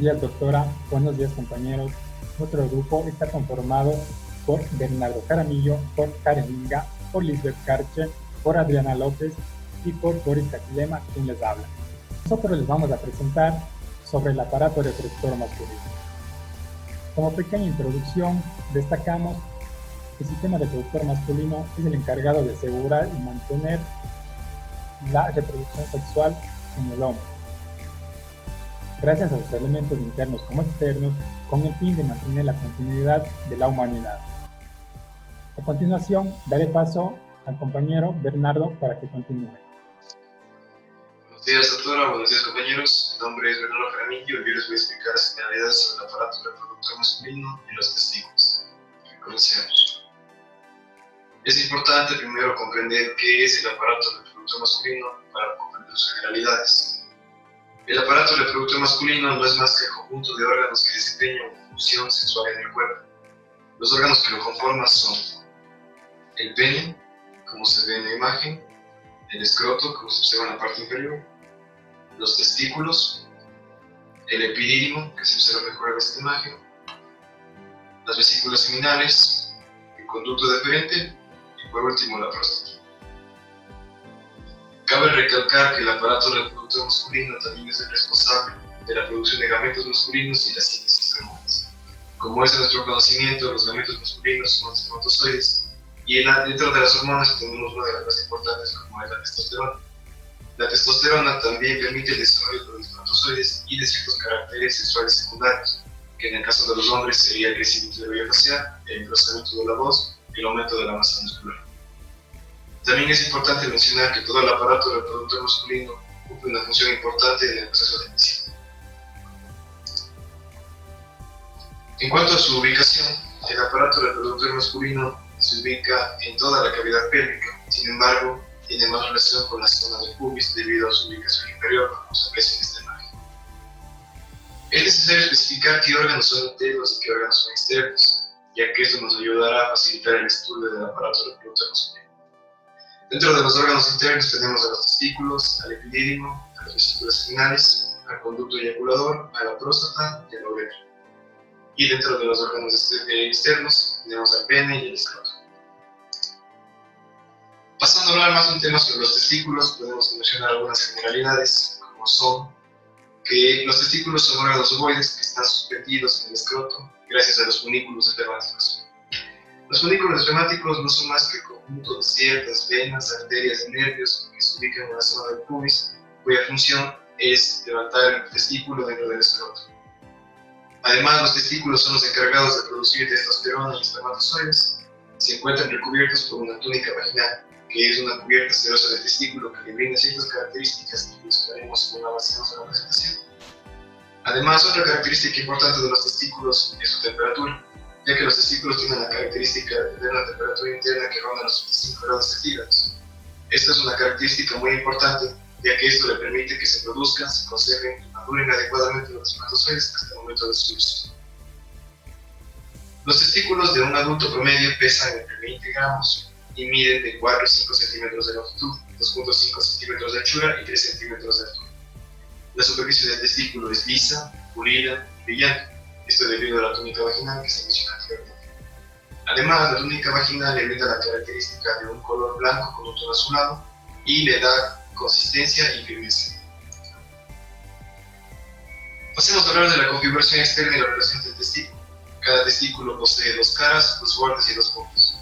días, doctora. Buenos días, compañeros. Nuestro grupo está conformado por Bernardo Jaramillo, por Karen Inga, por Lisbeth Carche, por Adriana López y por Boris Catilema, quien les habla. Nosotros les vamos a presentar sobre el aparato reproductor masculino. Como pequeña introducción, destacamos que el sistema reproductor masculino es el encargado de asegurar y mantener la reproducción sexual en el hombre, gracias a sus elementos internos como externos, con el fin de mantener la continuidad de la humanidad. A continuación, daré paso al compañero Bernardo para que continúe. Buenos días, doctora. Buenos días, compañeros. Mi nombre es Bernardo Jaramillo y yo les voy a explicar las generalidades sobre el aparato reproductor masculino y los testículos. Comencemos. Es importante primero comprender qué es el aparato reproductor masculino para comprender sus generalidades. El aparato reproductor masculino no es más que el conjunto de órganos que desempeñan una función sexual en el cuerpo. Los órganos que lo conforman son el pene, como se ve en la imagen, el escroto, como se observa en la parte inferior, los testículos, el epidídimo, que se observa mejor en esta imagen, las vesículas seminales, el conducto deferente y por último la próstata. Cabe recalcar que el aparato reproductor masculino también es el responsable de la producción de gametos masculinos y la síntesis de hormonas. Como es de nuestro conocimiento, los gametos masculinos son los espermatozoides y dentro de las hormonas tenemos una de las más importantes, como es la testosterona. La testosterona también permite el desarrollo de los espermatozoides y de ciertos caracteres sexuales secundarios, que en el caso de los hombres sería el crecimiento de vello facial, el engrosamiento de la voz y el aumento de la masa muscular. También es importante mencionar que todo el aparato reproductor masculino cumple una función importante en el proceso de emisión. En cuanto a su ubicación, el aparato reproductor masculino se ubica en toda la cavidad pélvica, sin embargo, tiene más relación con la zona del pubis debido a su ubicación inferior, como se aprecia en esta imagen. Es necesario especificar qué órganos son internos y qué órganos son externos, ya que esto nos ayudará a facilitar el estudio del aparato reproductor masculino. Dentro de los órganos internos tenemos a los testículos, al epidídimo, a las vesículas seminales, al conducto eyaculador, a la próstata y a la uretra. Y dentro de los órganos externos tenemos al pene y el escroto. Pasando a hablar más un tema sobre los testículos, podemos mencionar algunas generalidades, como son que los testículos son órganos ovoides que están suspendidos en el escroto gracias a los funículos espermáticos. Los folículos espermáticos no son más que el conjunto de ciertas venas, arterias y nervios que se ubican en la zona del pubis, cuya función es levantar el testículo dentro del escroto. Además, los testículos son los encargados de producir testosterona y espermatozoides. Se encuentran recubiertos por una túnica vaginal, que es una cubierta serosa del testículo que le brinda ciertas características que visitaremos cuando avancemos en la presentación. Además, otra característica importante de los testículos es su temperatura, ya que los testículos tienen la característica de tener una temperatura interna que ronda los 25 grados centígrados. Esta es una característica muy importante, ya que esto le permite que se produzcan, se conserven y maduren adecuadamente los espermatozoides hasta el momento de su uso. Los testículos de un adulto promedio pesan entre 20 gramos y miden de 4 a 5 centímetros de longitud, 2.5 centímetros de anchura y 3 centímetros de altura. La superficie del testículo es lisa, pulida y brillante. Esto debido a la túnica vaginal que se menciona anteriormente. Además, la túnica vaginal le brinda la característica de un color blanco con un tono azulado y le da consistencia y firmeza. Pasemos a hablar de la configuración externa y la relación del testículo. Cada testículo posee dos caras, dos bordes y dos polos.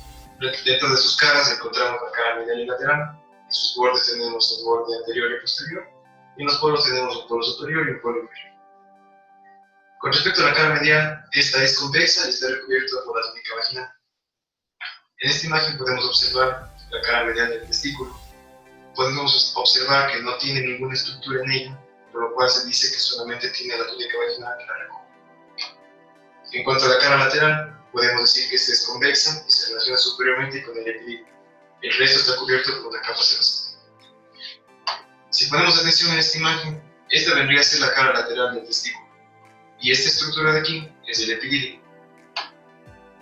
Dentro de sus caras encontramos la cara medial y lateral. En sus bordes tenemos un borde anterior y posterior. Y en los polos tenemos un polo superior y un polo inferior. Con respecto a la cara medial, esta es convexa y está recubierta por la túnica vaginal. En esta imagen podemos observar la cara medial del testículo. Podemos observar que no tiene ninguna estructura en ella, por lo cual se dice que solamente tiene la túnica vaginal que la recubre. En cuanto a la cara lateral, podemos decir que esta es convexa y se relaciona superiormente con el epidídimo. El resto está cubierto por una capa serosa. Si ponemos atención en esta imagen, esta vendría a ser la cara lateral del testículo. Y esta estructura de aquí es el epidídimo.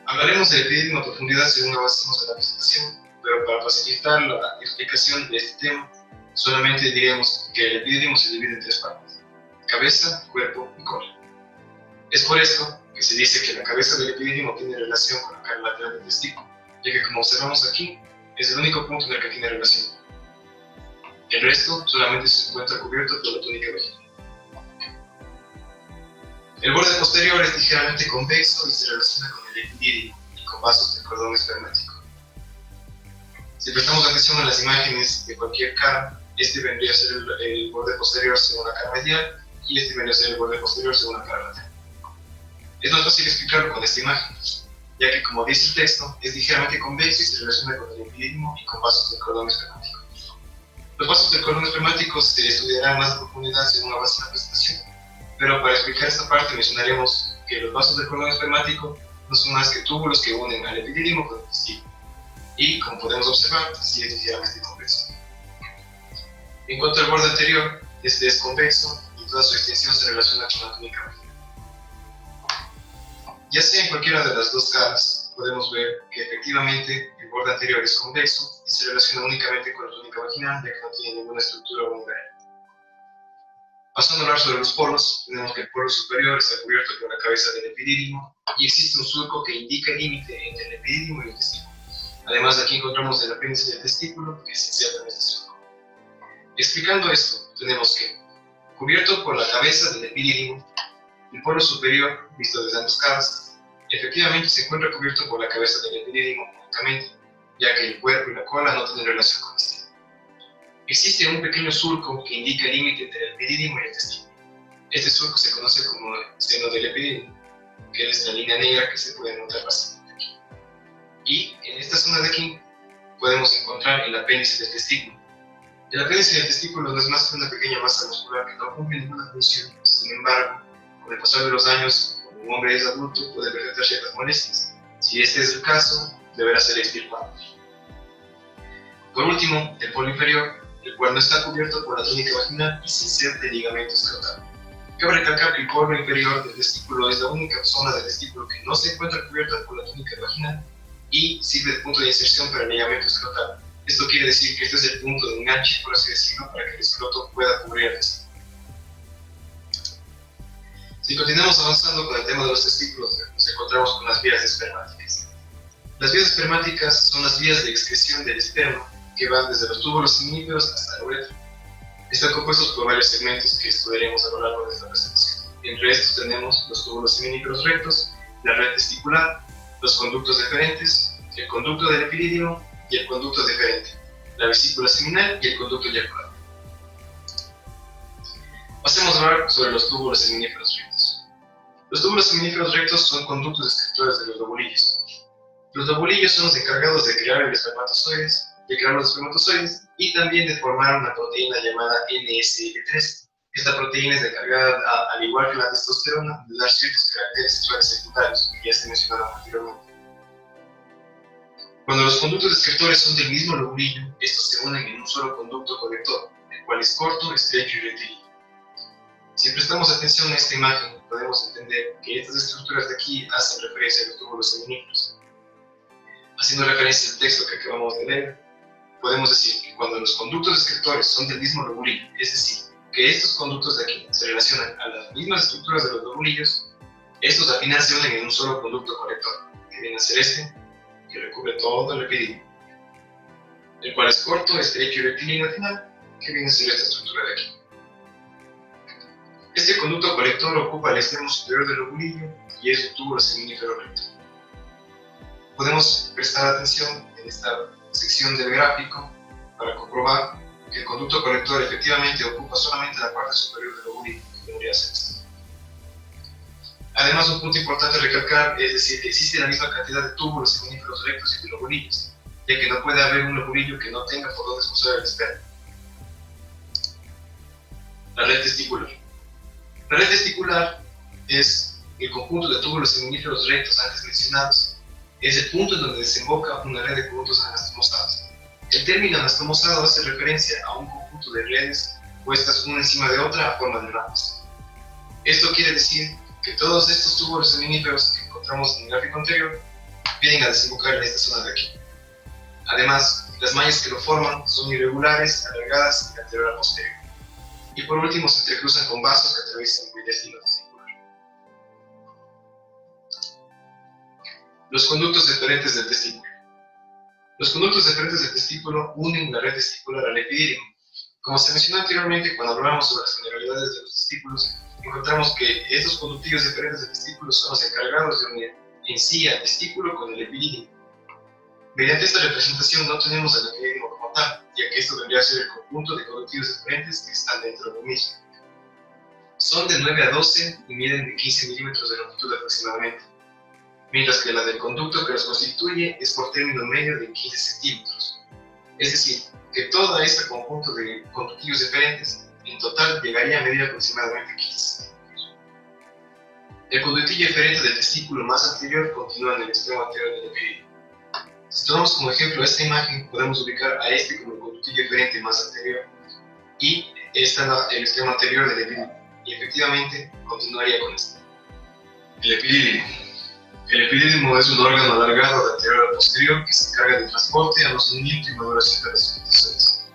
Hablaremos del epidídimo a profundidad según avancemos en la presentación, pero para facilitar la explicación de este tema, solamente diremos que el epidídimo se divide en tres partes: cabeza, cuerpo y cola. Es por esto que se dice que la cabeza del epidídimo tiene relación con la cara lateral del testículo, ya que como observamos aquí, es el único punto en el que tiene relación. El resto solamente se encuentra cubierto por la túnica vaginal. El borde posterior es ligeramente convexo y se relaciona con el epidídimo y con vasos del cordón espermático. Si prestamos atención a las imágenes de cualquier cara, este vendría a ser el borde posterior según la cara medial y este vendría a ser el borde posterior según la cara lateral. Es más fácil explicarlo con esta imagen, ya que como dice el texto, es ligeramente convexo y se relaciona con el epidídimo y con vasos del cordón espermático. Los vasos del cordón espermático se estudiarán más a profundidad según avance la presentación, pero para explicar esta parte mencionaremos que los vasos del cordón espermático no son más que túbulos que unen al epidídimo con el testículo, y como podemos observar, sí es ligeramente convexo. En cuanto al borde anterior, este es convexo y toda su extensión se relaciona con la túnica vaginal. Ya sea en cualquiera de las dos caras, podemos ver que efectivamente el borde anterior es convexo y se relaciona únicamente con la túnica vaginal, ya que no tiene ninguna estructura unitaria. Pasando a hablar sobre los polos, tenemos que el polo superior está cubierto por la cabeza del epidídimo y existe un surco que indica el límite entre el epidídimo y el testículo. Además, aquí encontramos el apéndice del testículo que se inserta en este surco. Explicando esto, tenemos que, cubierto por la cabeza del epidídimo, el polo superior, visto desde ambas caras, efectivamente se encuentra cubierto por la cabeza del epidídimo únicamente, ya que el cuerpo y la cola no tienen relación con este. Existe un pequeño surco que indica el límite entre el epidídimo y el testículo. Este surco se conoce como seno del epidídimo, que es la línea negra que se puede notar bastante aquí. Y en esta zona de aquí podemos encontrar el apéndice del testículo. El apéndice del testículo no es más que una pequeña masa muscular que no cumple ninguna función. Sin embargo, con el pasar de los años, cuando un hombre es adulto, puede presentar ciertas molestias. Si este es el caso, deberá ser extirpado. Por último, el polo inferior, el cual no está cubierto por la túnica vaginal y se inserta el ligamento escrotal. Cabe recalcar que el polo inferior del testículo es la única zona del testículo que no se encuentra cubierta por la túnica vaginal y sirve de punto de inserción para el ligamento escrotal. Esto quiere decir que este es el punto de enganche, por así decirlo, para que el escroto pueda cubrir el testículo. Si continuamos avanzando con el tema de los testículos, nos encontramos con las vías espermáticas. Las vías espermáticas son las vías de excreción del esperma que van desde los túbulos seminíferos hasta la uretra. Están compuestos por varios segmentos que estudiaremos a lo largo de esta presentación. Entre estos tenemos los túbulos seminíferos rectos, la red testicular, los conductos deferentes, el conducto del epidídimo y el conducto deferente, la vesícula seminal y el conducto eyaculator. Pasemos a hablar sobre los túbulos seminíferos rectos. Los túbulos seminíferos rectos son conductos descriptores de los lobulillos. Los lobulillos son los encargados de crear los espermatozoides y también de formar una proteína llamada NSL3. Esta proteína es encargada, al igual que la testosterona, de dar ciertos caracteres sexuales secundarios, que ya se mencionaron anteriormente. Cuando los conductos excretores son del mismo lobulillo, estos se unen en un solo conducto colector, el cual es corto, estrecho y rectilíneo. Si prestamos atención a esta imagen, podemos entender que estas estructuras de aquí hacen referencia a los túbulos seminíferos. Haciendo referencia al texto que acabamos de leer, podemos decir que cuando los conductos excretores son del mismo lobulillo, es decir, que estos conductos de aquí se relacionan a las mismas estructuras de los lobulillos, estos al final se unen en un solo conducto colector, que viene a ser este, que recubre todo el epidídimo, el cual es corto, estrecho y rectilíneo al final, que viene a ser esta estructura de aquí. Este conducto colector ocupa el extremo superior del lobulillo y es un túbulo seminífero recto. Podemos prestar atención en esta sección del gráfico para comprobar que el conducto colector efectivamente ocupa solamente la parte superior del lobulillo, que vendría a ser esto. Además, un punto importante a recalcar es decir que existe la misma cantidad de túbulos seminíferos rectos y de lobulillos, ya que no puede haber un lobulillo que no tenga por donde expulsar el esperma. La red testicular. La red testicular es el conjunto de túbulos seminíferos rectos antes mencionados. Es el punto en donde desemboca una red de conductos anastomosados. El término anastomosado hace referencia a un conjunto de redes puestas una encima de otra a forma de ramas. Esto quiere decir que todos estos túbulos seminíferos que encontramos en el gráfico anterior vienen a desembocar en esta zona de aquí. Además, las mallas que lo forman son irregulares, alargadas y anterior a posterior. Y por último se entrecruzan con vasos que atraviesan el intestino testicular. Los conductos deferentes del testículo. Los conductos deferentes del testículo unen la red testicular al epidídimo. Como se mencionó anteriormente cuando hablamos sobre las generalidades de los testículos, encontramos que estos conductillos deferentes del testículo son los encargados de unir en sí al testículo con el epidídimo. Mediante esta representación no tenemos el epidídimo como tal, ya que esto vendría a ser el conjunto de conductillos diferentes que están dentro del mismo. Son de 9 a 12 y miden de 15 milímetros de longitud aproximadamente, mientras que la del conducto que los constituye es por término medio de 15 centímetros. Es decir, que todo este conjunto de conductillos diferentes en total llegaría a medir aproximadamente 15 centímetros. El conductillo diferente del testículo más anterior continúa en el extremo anterior del epidídimo. Si tomamos como ejemplo esta imagen, podemos ubicar a este como el conductillo diferente más anterior y el extremo anterior del epidídimo, y efectivamente continuaría con este. El epidídimo. El epidídimo es un órgano alargado de anterior a posterior que se encarga del transporte, almacenamiento y maduración de las fermentaciones.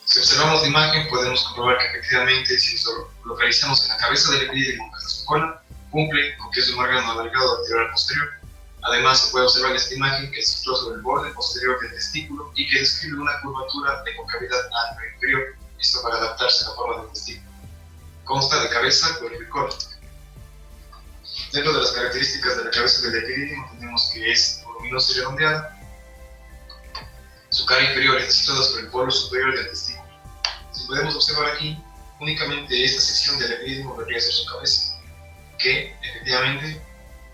Si observamos la imagen, podemos comprobar que efectivamente, si nos localizamos en la cabeza del epidídimo hasta su cola, cumple con que es un órgano alargado de anterior a posterior. Además, se puede observar en esta imagen que se sitúa sobre el borde posterior del testículo y que describe una curvatura de concavidad anterior, esto para adaptarse a la forma del testículo. Consta de cabeza, cuerpo y cola. Dentro de las características de la cabeza del epidídimo tenemos que es voluminosa y redondeada. Su cara inferior está situada sobre el polo superior del testículo. Si podemos observar aquí, únicamente esta sección del epidídimo vendría a ser su cabeza, que efectivamente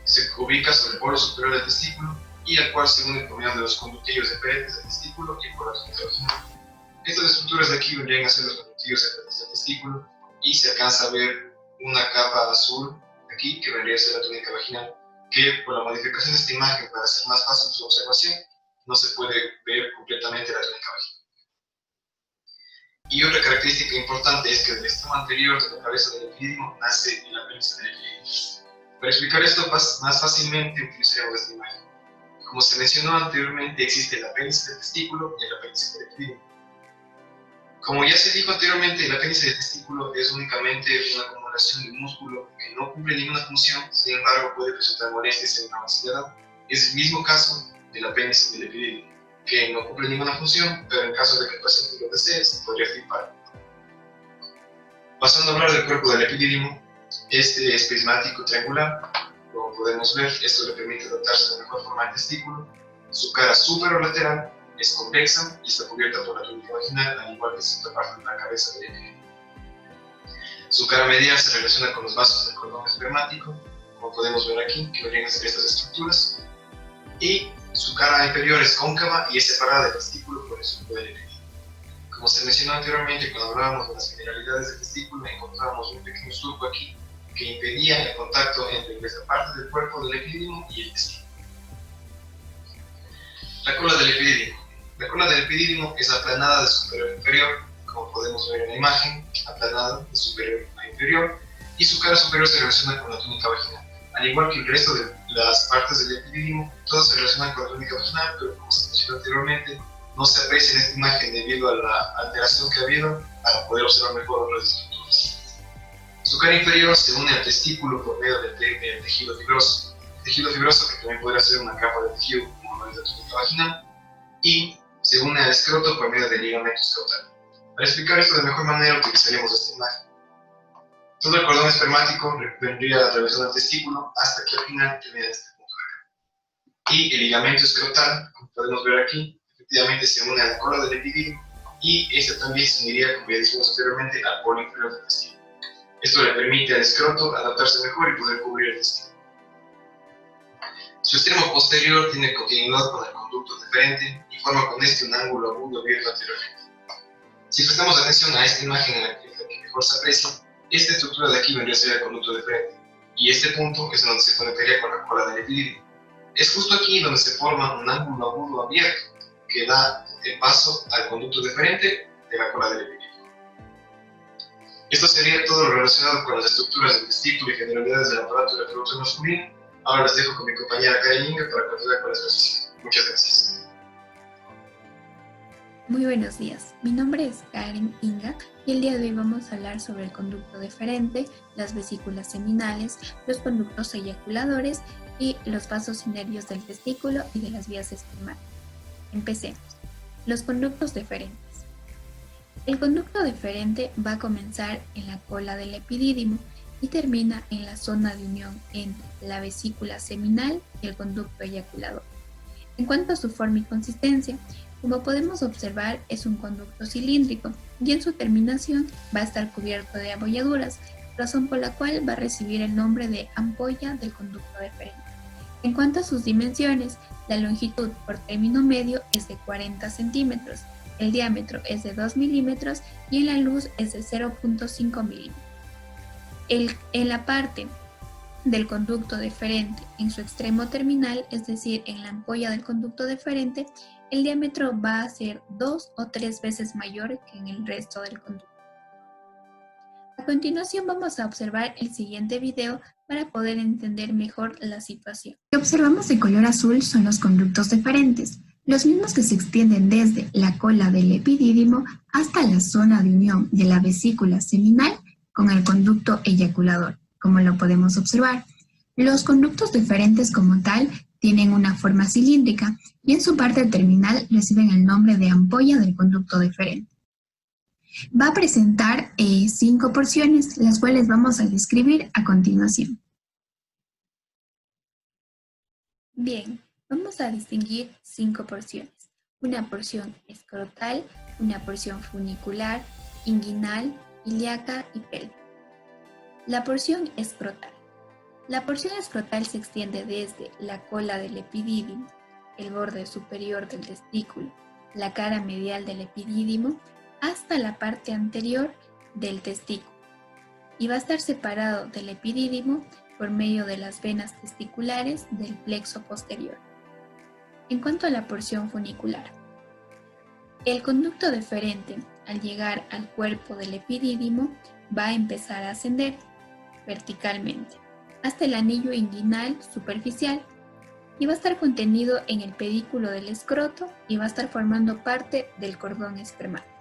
se ubica sobre el polo superior del testículo y al cual se une por medio de los conductillos deferentes del testículo y por la túnica vaginal. Estas estructuras de aquí vendrían a ser los conductillos deferentes del testículo y se alcanza a ver una capa azul aquí que vendría a ser la túnica vaginal, que por la modificación de esta imagen para hacer más fácil su observación no se puede ver completamente la túnica vaginal. Y otra característica importante es que del extremo anterior de la cabeza del epidídimo nace el apéndice del epidídimo. Para explicar esto más fácilmente utilizaremos esta imagen. Como se mencionó anteriormente, existe el apéndice del testículo y el apéndice del epidídimo. Como ya se dijo anteriormente, el apéndice del testículo es únicamente una acumulación de músculo que no cumple ninguna función, sin embargo puede presentar molestias en una base de edad. Es el mismo caso del apéndice del epidídimo, que no cumple ninguna función, pero en caso de que el paciente lo desee, se podría extirpar. Pasando a hablar del cuerpo del epidídimo, este es prismático triangular. Como podemos ver, esto le permite adaptarse de mejor forma al testículo. Su cara superolateral es convexa y está cubierta por la túnica vaginal, al igual que cierta parte de la cabeza del epidídimo. Su cara medial se relaciona con los vasos del cordón espermático, como podemos ver aquí, que vendrían a ser estas estructuras. Y su cara inferior es cóncava y es separada del testículo por el surco del epidídimo. Como se mencionó anteriormente, cuando hablábamos de las generalidades del testículo, encontrábamos un pequeño surco aquí que impedía el contacto entre esta parte del cuerpo del epidídimo y el testículo. La cola del epidídimo. La cola del epidídimo es aplanada de superior a inferior, como podemos ver en la imagen, aplanada de superior a inferior, y su cara superior se relaciona con la túnica vaginal. Al igual que el resto de las partes del epidídimo, todas se relacionan con la túnica vaginal, pero como se mencionó anteriormente, no se aprecia en esta imagen debido a la alteración que ha habido para poder observar mejor otras estructuras. Su cara inferior se une al testículo por medio del tejido fibroso. El tejido fibroso, que también podría ser una capa de tejido como la túnica vaginal, y se une al escroto por medio del ligamento escrotal. Para explicar esto de mejor manera utilizaremos esta imagen. Todo el cordón espermático vendría atravesando el testículo hasta que al final termina en este punto de acá. Y el ligamento escrotal, como podemos ver aquí, efectivamente se une a la cola del epidídimo y este también se uniría, como ya dijimos anteriormente, al polo inferior del testículo. Esto le permite al escroto adaptarse mejor y poder cubrir el testículo. Su extremo posterior tiene continuidad con el conducto deferente y forma con este un ángulo agudo abierto anteriormente. Si prestamos atención a esta imagen en la que mejor se aprecia, esta estructura de aquí vendría a ser el conducto deferente y este punto es donde se conectaría con la cola del epidídimo. Es justo aquí donde se forma un ángulo agudo abierto que da el paso al conducto deferente de la cola del epidídimo. Esto sería todo lo relacionado con las estructuras del testículo y generalidades del aparato reproductor masculino. Ahora les dejo con mi compañera Karen Inga para continuar con la exposición. Muchas gracias. Muy buenos días, mi nombre es Karen Inga y el día de hoy vamos a hablar sobre el conducto deferente, las vesículas seminales, los conductos eyaculadores y los vasos y nervios del testículo y de las vías espermáticas. Empecemos. Los conductos deferentes. El conducto deferente va a comenzar en la cola del epidídimo y termina en la zona de unión entre la vesícula seminal y el conducto eyaculador. En cuanto a su forma y consistencia, como podemos observar, es un conducto cilíndrico y en su terminación va a estar cubierto de abolladuras, razón por la cual va a recibir el nombre de ampolla del conducto deferente. En cuanto a sus dimensiones, la longitud por término medio es de 40 centímetros, el diámetro es de 2 milímetros y en la luz es de 0.5 milímetros. En la parte del conducto deferente en su extremo terminal, es decir, en la ampolla del conducto deferente, el diámetro va a ser 2 o 3 veces mayor que en el resto del conducto. A continuación vamos a observar el siguiente video para poder entender mejor la situación. Lo que observamos de color azul son los conductos deferentes, los mismos que se extienden desde la cola del epidídimo hasta la zona de unión de la vesícula seminal con el conducto eyaculador. Como lo podemos observar, los conductos deferentes como tal tienen una forma cilíndrica y en su parte terminal reciben el nombre de ampolla del conducto deferente. Va a presentar 5 porciones, las cuales vamos a describir a continuación. Bien, vamos a distinguir 5 porciones. Una porción escrotal, una porción funicular, inguinal, ilíaca y pélvica. La porción escrotal. La porción escrotal se extiende desde la cola del epidídimo, el borde superior del testículo, la cara medial del epidídimo, hasta la parte anterior del testículo y va a estar separado del epidídimo por medio de las venas testiculares del plexo posterior. En cuanto a la porción funicular, el conducto deferente, al llegar al cuerpo del epidídimo, va a empezar a ascender verticalmente hasta el anillo inguinal superficial y va a estar contenido en el pedículo del escroto y va a estar formando parte del cordón espermático.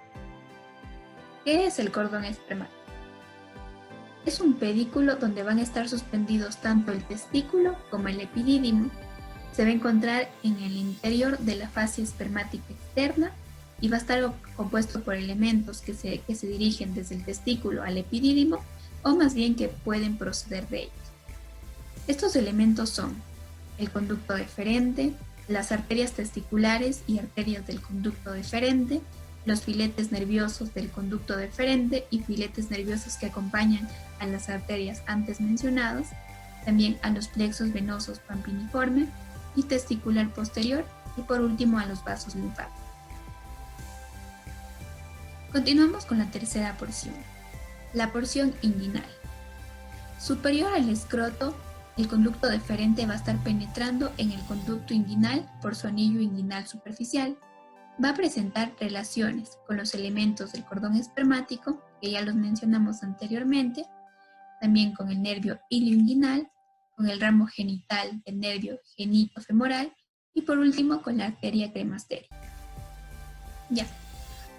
¿Qué es el cordón espermático? Es un pedículo donde van a estar suspendidos tanto el testículo como el epidídimo. Se va a encontrar en el interior de la fascia espermática externa y va a estar compuesto por elementos que se dirigen desde el testículo al epidídimo o más bien que pueden proceder de ellos. Estos elementos son el conducto deferente, las arterias testiculares y arterias del conducto deferente, los filetes nerviosos del conducto deferente y filetes nerviosos que acompañan a las arterias antes mencionadas, también a los plexos venosos pampiniforme y testicular posterior y por último a los vasos linfáticos. Continuamos con la tercera porción, la porción inguinal. Superior al escroto, el conducto deferente va a estar penetrando en el conducto inguinal por su anillo inguinal superficial. Va a presentar relaciones con los elementos del cordón espermático, que ya los mencionamos anteriormente, también con el nervio ilioinguinal, con el ramo genital del nervio genitofemoral y por último con la arteria cremastérica. Ya,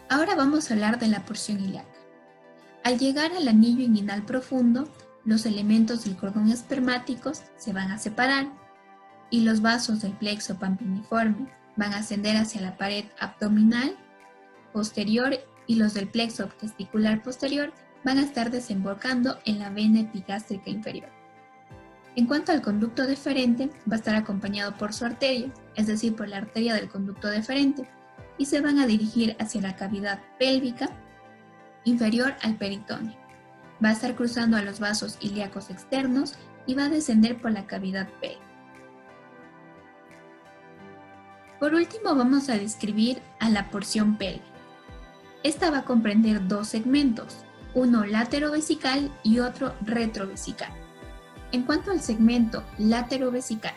ahora vamos a hablar de la porción ilíaca. Al llegar al anillo inguinal profundo, los elementos del cordón espermático se van a separar y los vasos del plexo pampiniforme van a ascender hacia la pared abdominal posterior y los del plexo testicular posterior van a estar desembocando en la vena epigástrica inferior. En cuanto al conducto deferente, va a estar acompañado por su arteria, es decir, por la arteria del conducto deferente, y se van a dirigir hacia la cavidad pélvica inferior al peritoneo. Va a estar cruzando a los vasos ilíacos externos y va a descender por la cavidad pélvica. Por último, vamos a describir a la porción pélvica. Esta va a comprender dos segmentos, uno laterovesical y otro retrovesical. En cuanto al segmento laterovesical,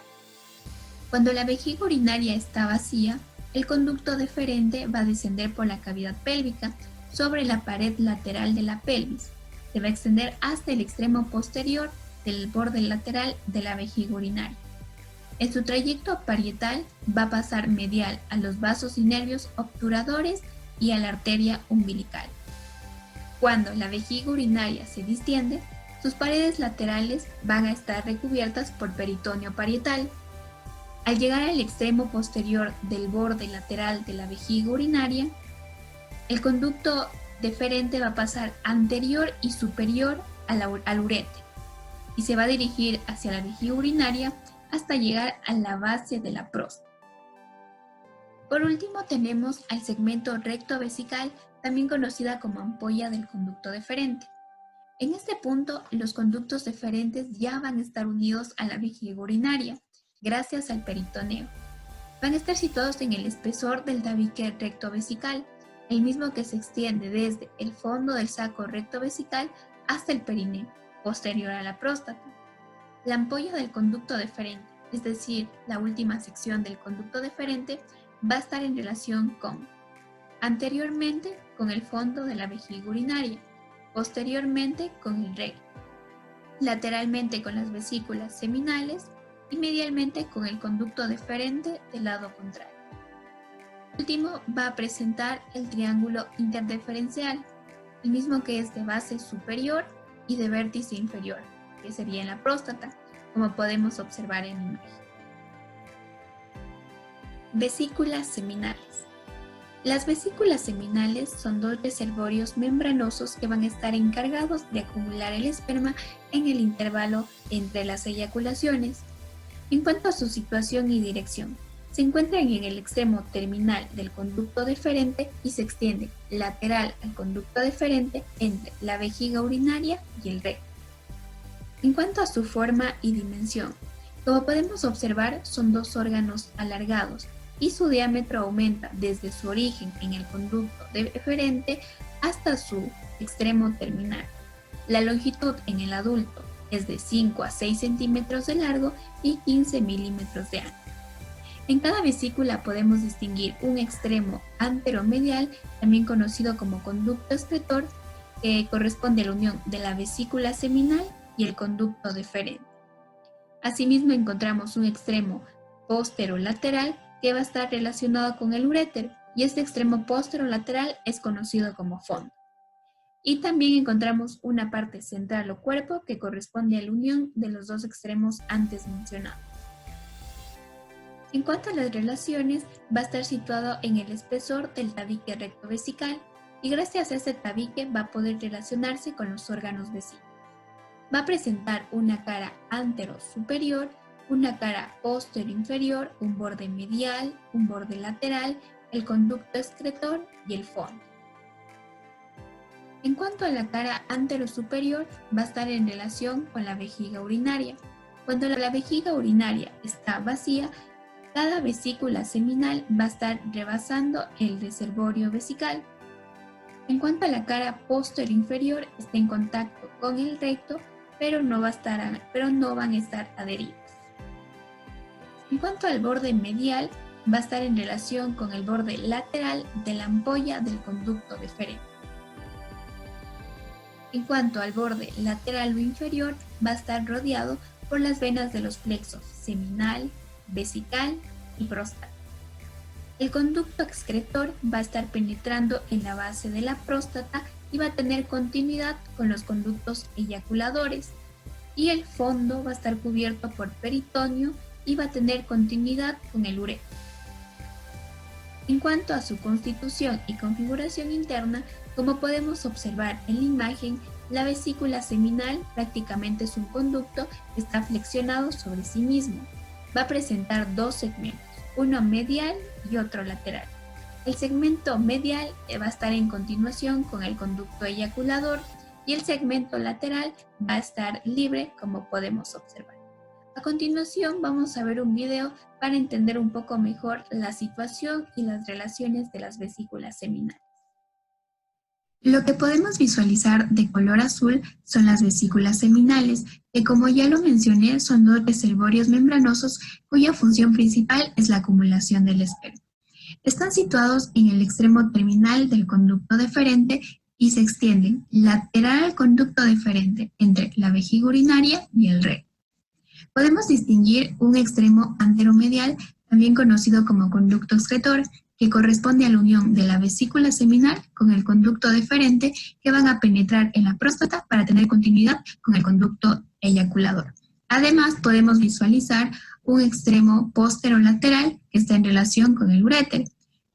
cuando la vejiga urinaria está vacía, el conducto deferente va a descender por la cavidad pélvica sobre la pared lateral de la pelvis. Se va a extender hasta el extremo posterior del borde lateral de la vejiga urinaria. En su trayecto parietal va a pasar medial a los vasos y nervios obturadores y a la arteria umbilical. Cuando la vejiga urinaria se distiende, sus paredes laterales van a estar recubiertas por peritoneo parietal. Al llegar al extremo posterior del borde lateral de la vejiga urinaria, el conducto deferente va a pasar anterior y superior al uréter y se va a dirigir hacia la vejiga urinaria hasta llegar a la base de la próstata. Por último tenemos al segmento rectovesical, también conocida como ampolla del conducto deferente. En este punto, los conductos deferentes ya van a estar unidos a la vejiga urinaria, gracias al peritoneo. Van a estar situados en el espesor del tabique rectovesical, el mismo que se extiende desde el fondo del saco rectovesical hasta el perineo, posterior a la próstata. La ampolla del conducto deferente, es decir, la última sección del conducto deferente, va a estar en relación con, anteriormente con el fondo de la vejiga urinaria, posteriormente con el recto, lateralmente con las vesículas seminales y medialmente con el conducto deferente del lado contrario. Por último, va a presentar el triángulo interdeferencial, el mismo que es de base superior y de vértice inferior, que sería en la próstata, como podemos observar en la imagen. Vesículas seminales. Las vesículas seminales son dos reservorios membranosos que van a estar encargados de acumular el esperma en el intervalo entre las eyaculaciones. En cuanto a su situación y dirección, se encuentran en el extremo terminal del conducto deferente y se extiende lateral al conducto deferente entre la vejiga urinaria y el recto. En cuanto a su forma y dimensión, como podemos observar, son dos órganos alargados y su diámetro aumenta desde su origen en el conducto deferente hasta su extremo terminal. La longitud en el adulto es de 5 a 6 centímetros de largo y 15 milímetros de ancho. En cada vesícula podemos distinguir un extremo anteromedial, también conocido como conducto excretor, que corresponde a la unión de la vesícula seminal y el conducto deferente. Asimismo encontramos un extremo posterolateral que va a estar relacionado con el uréter, y este extremo posterolateral es conocido como fondo. Y también encontramos una parte central o cuerpo que corresponde a la unión de los dos extremos antes mencionados. En cuanto a las relaciones, va a estar situado en el espesor del tabique rectovesical y gracias a este tabique va a poder relacionarse con los órganos vecinos. Va a presentar una cara antero-superior, una cara posterior-inferior, un borde medial, un borde lateral, el conducto excretor y el fondo. En cuanto a la cara antero-superior, va a estar en relación con la vejiga urinaria. Cuando la vejiga urinaria está vacía, cada vesícula seminal va a estar rebasando el reservorio vesical. En cuanto a la cara posterior-inferior, está en contacto con el recto, pero no van a estar adheridos. En cuanto al borde medial, va a estar en relación con el borde lateral de la ampolla del conducto deferente. En cuanto al borde lateral o inferior, va a estar rodeado por las venas de los plexos seminal, vesical y próstata. El conducto excretor va a estar penetrando en la base de la próstata y va a tener continuidad con los conductos eyaculadores, y el fondo va a estar cubierto por peritoneo y va a tener continuidad con el uréter. En cuanto a su constitución y configuración interna, como podemos observar en la imagen, la vesícula seminal prácticamente es un conducto que está flexionado sobre sí mismo. Va a presentar dos segmentos, uno medial y otro lateral. El segmento medial va a estar en continuación con el conducto eyaculador y el segmento lateral va a estar libre, como podemos observar. A continuación vamos a ver un video para entender un poco mejor la situación y las relaciones de las vesículas seminales. Lo que podemos visualizar de color azul son las vesículas seminales, que como ya lo mencioné son dos reservorios membranosos cuya función principal es la acumulación del esperma. Están situados en el extremo terminal del conducto deferente y se extienden lateral al conducto deferente entre la vejiga urinaria y el recto. Podemos distinguir un extremo anteromedial también conocido como conducto excretor, que corresponde a la unión de la vesícula seminal con el conducto deferente, que van a penetrar en la próstata para tener continuidad con el conducto eyaculador. Además, podemos visualizar un extremo posterolateral que está en relación con el uréter.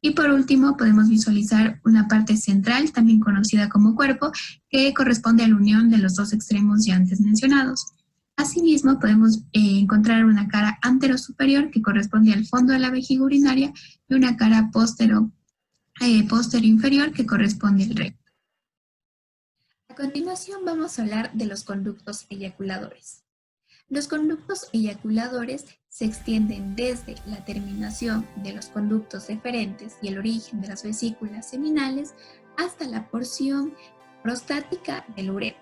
Y por último, podemos visualizar una parte central, también conocida como cuerpo, que corresponde a la unión de los dos extremos ya antes mencionados. Asimismo, podemos encontrar una cara anterosuperior que corresponde al fondo de la vejiga urinaria y una cara posterior inferior que corresponde al recto. A continuación vamos a hablar de los conductos eyaculadores. Los conductos eyaculadores se extienden desde la terminación de los conductos deferentes y el origen de las vesículas seminales hasta la porción prostática del uréter.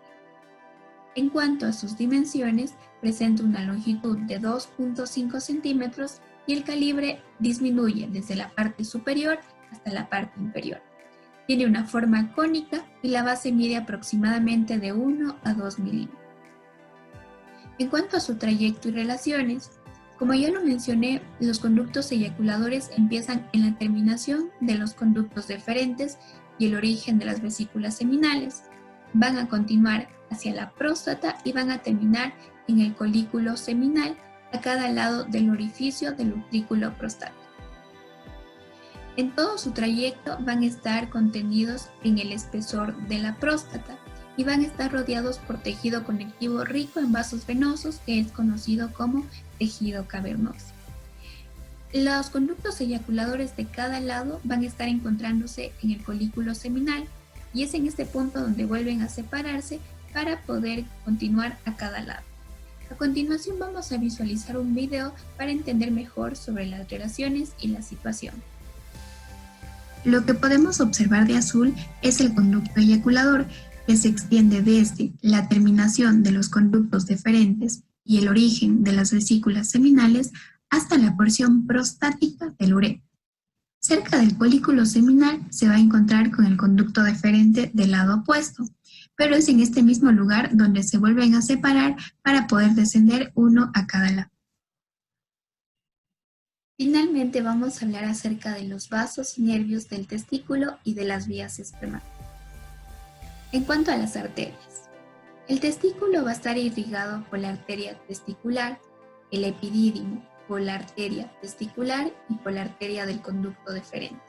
En cuanto a sus dimensiones, presenta una longitud de 2.5 centímetros y el calibre disminuye desde la parte superior hasta la parte inferior. Tiene una forma cónica y la base mide aproximadamente de 1 a 2 milímetros. En cuanto a su trayecto y relaciones, como ya lo mencioné, los conductos eyaculadores empiezan en la terminación de los conductos deferentes y el origen de las vesículas seminales. Van a continuar hacia la próstata y van a terminar en el colículo seminal a cada lado del orificio del utrículo prostático. En todo su trayecto van a estar contenidos en el espesor de la próstata y van a estar rodeados por tejido conectivo rico en vasos venosos, que es conocido como tejido cavernoso. Los conductos eyaculadores de cada lado van a estar encontrándose en el colículo seminal y es en este punto donde vuelven a separarse para poder continuar a cada lado. A continuación vamos a visualizar un video para entender mejor sobre las relaciones y la situación. Lo que podemos observar de azul es el conducto eyaculador, que se extiende desde la terminación de los conductos deferentes y el origen de las vesículas seminales hasta la porción prostática del uréter. Cerca del folículo seminal se va a encontrar con el conducto deferente del lado opuesto, pero es en este mismo lugar donde se vuelven a separar para poder descender uno a cada lado. Finalmente vamos a hablar acerca de los vasos y nervios del testículo y de las vías espermáticas. En cuanto a las arterias, el testículo va a estar irrigado por la arteria testicular, el epidídimo por la arteria testicular y por la arteria del conducto deferente.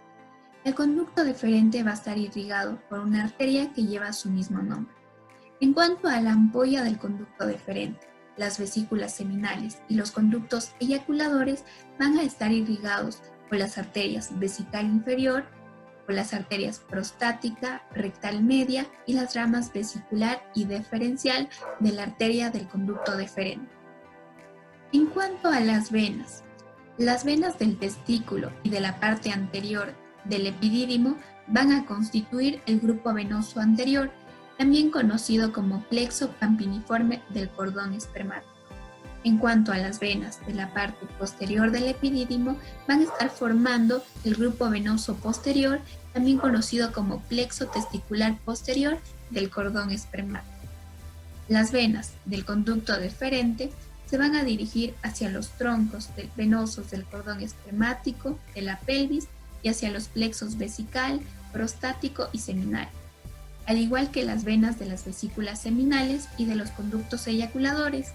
El conducto deferente va a estar irrigado por una arteria que lleva su mismo nombre. En cuanto a la ampolla del conducto deferente, las vesículas seminales y los conductos eyaculadores van a estar irrigados por las arterias vesical inferior, por las arterias prostática, rectal media y las ramas vesicular y deferencial de la arteria del conducto deferente. En cuanto a las venas del testículo y de la parte anterior del epidídimo van a constituir el grupo venoso anterior, también conocido como plexo pampiniforme del cordón espermático. En cuanto a las venas de la parte posterior del epidídimo, van a estar formando el grupo venoso posterior, también conocido como plexo testicular posterior del cordón espermático. Las venas del conducto deferente se van a dirigir hacia los troncos venosos del cordón espermático, de la pelvis y hacia los plexos vesical, prostático y seminal, al igual que las venas de las vesículas seminales y de los conductos eyaculadores,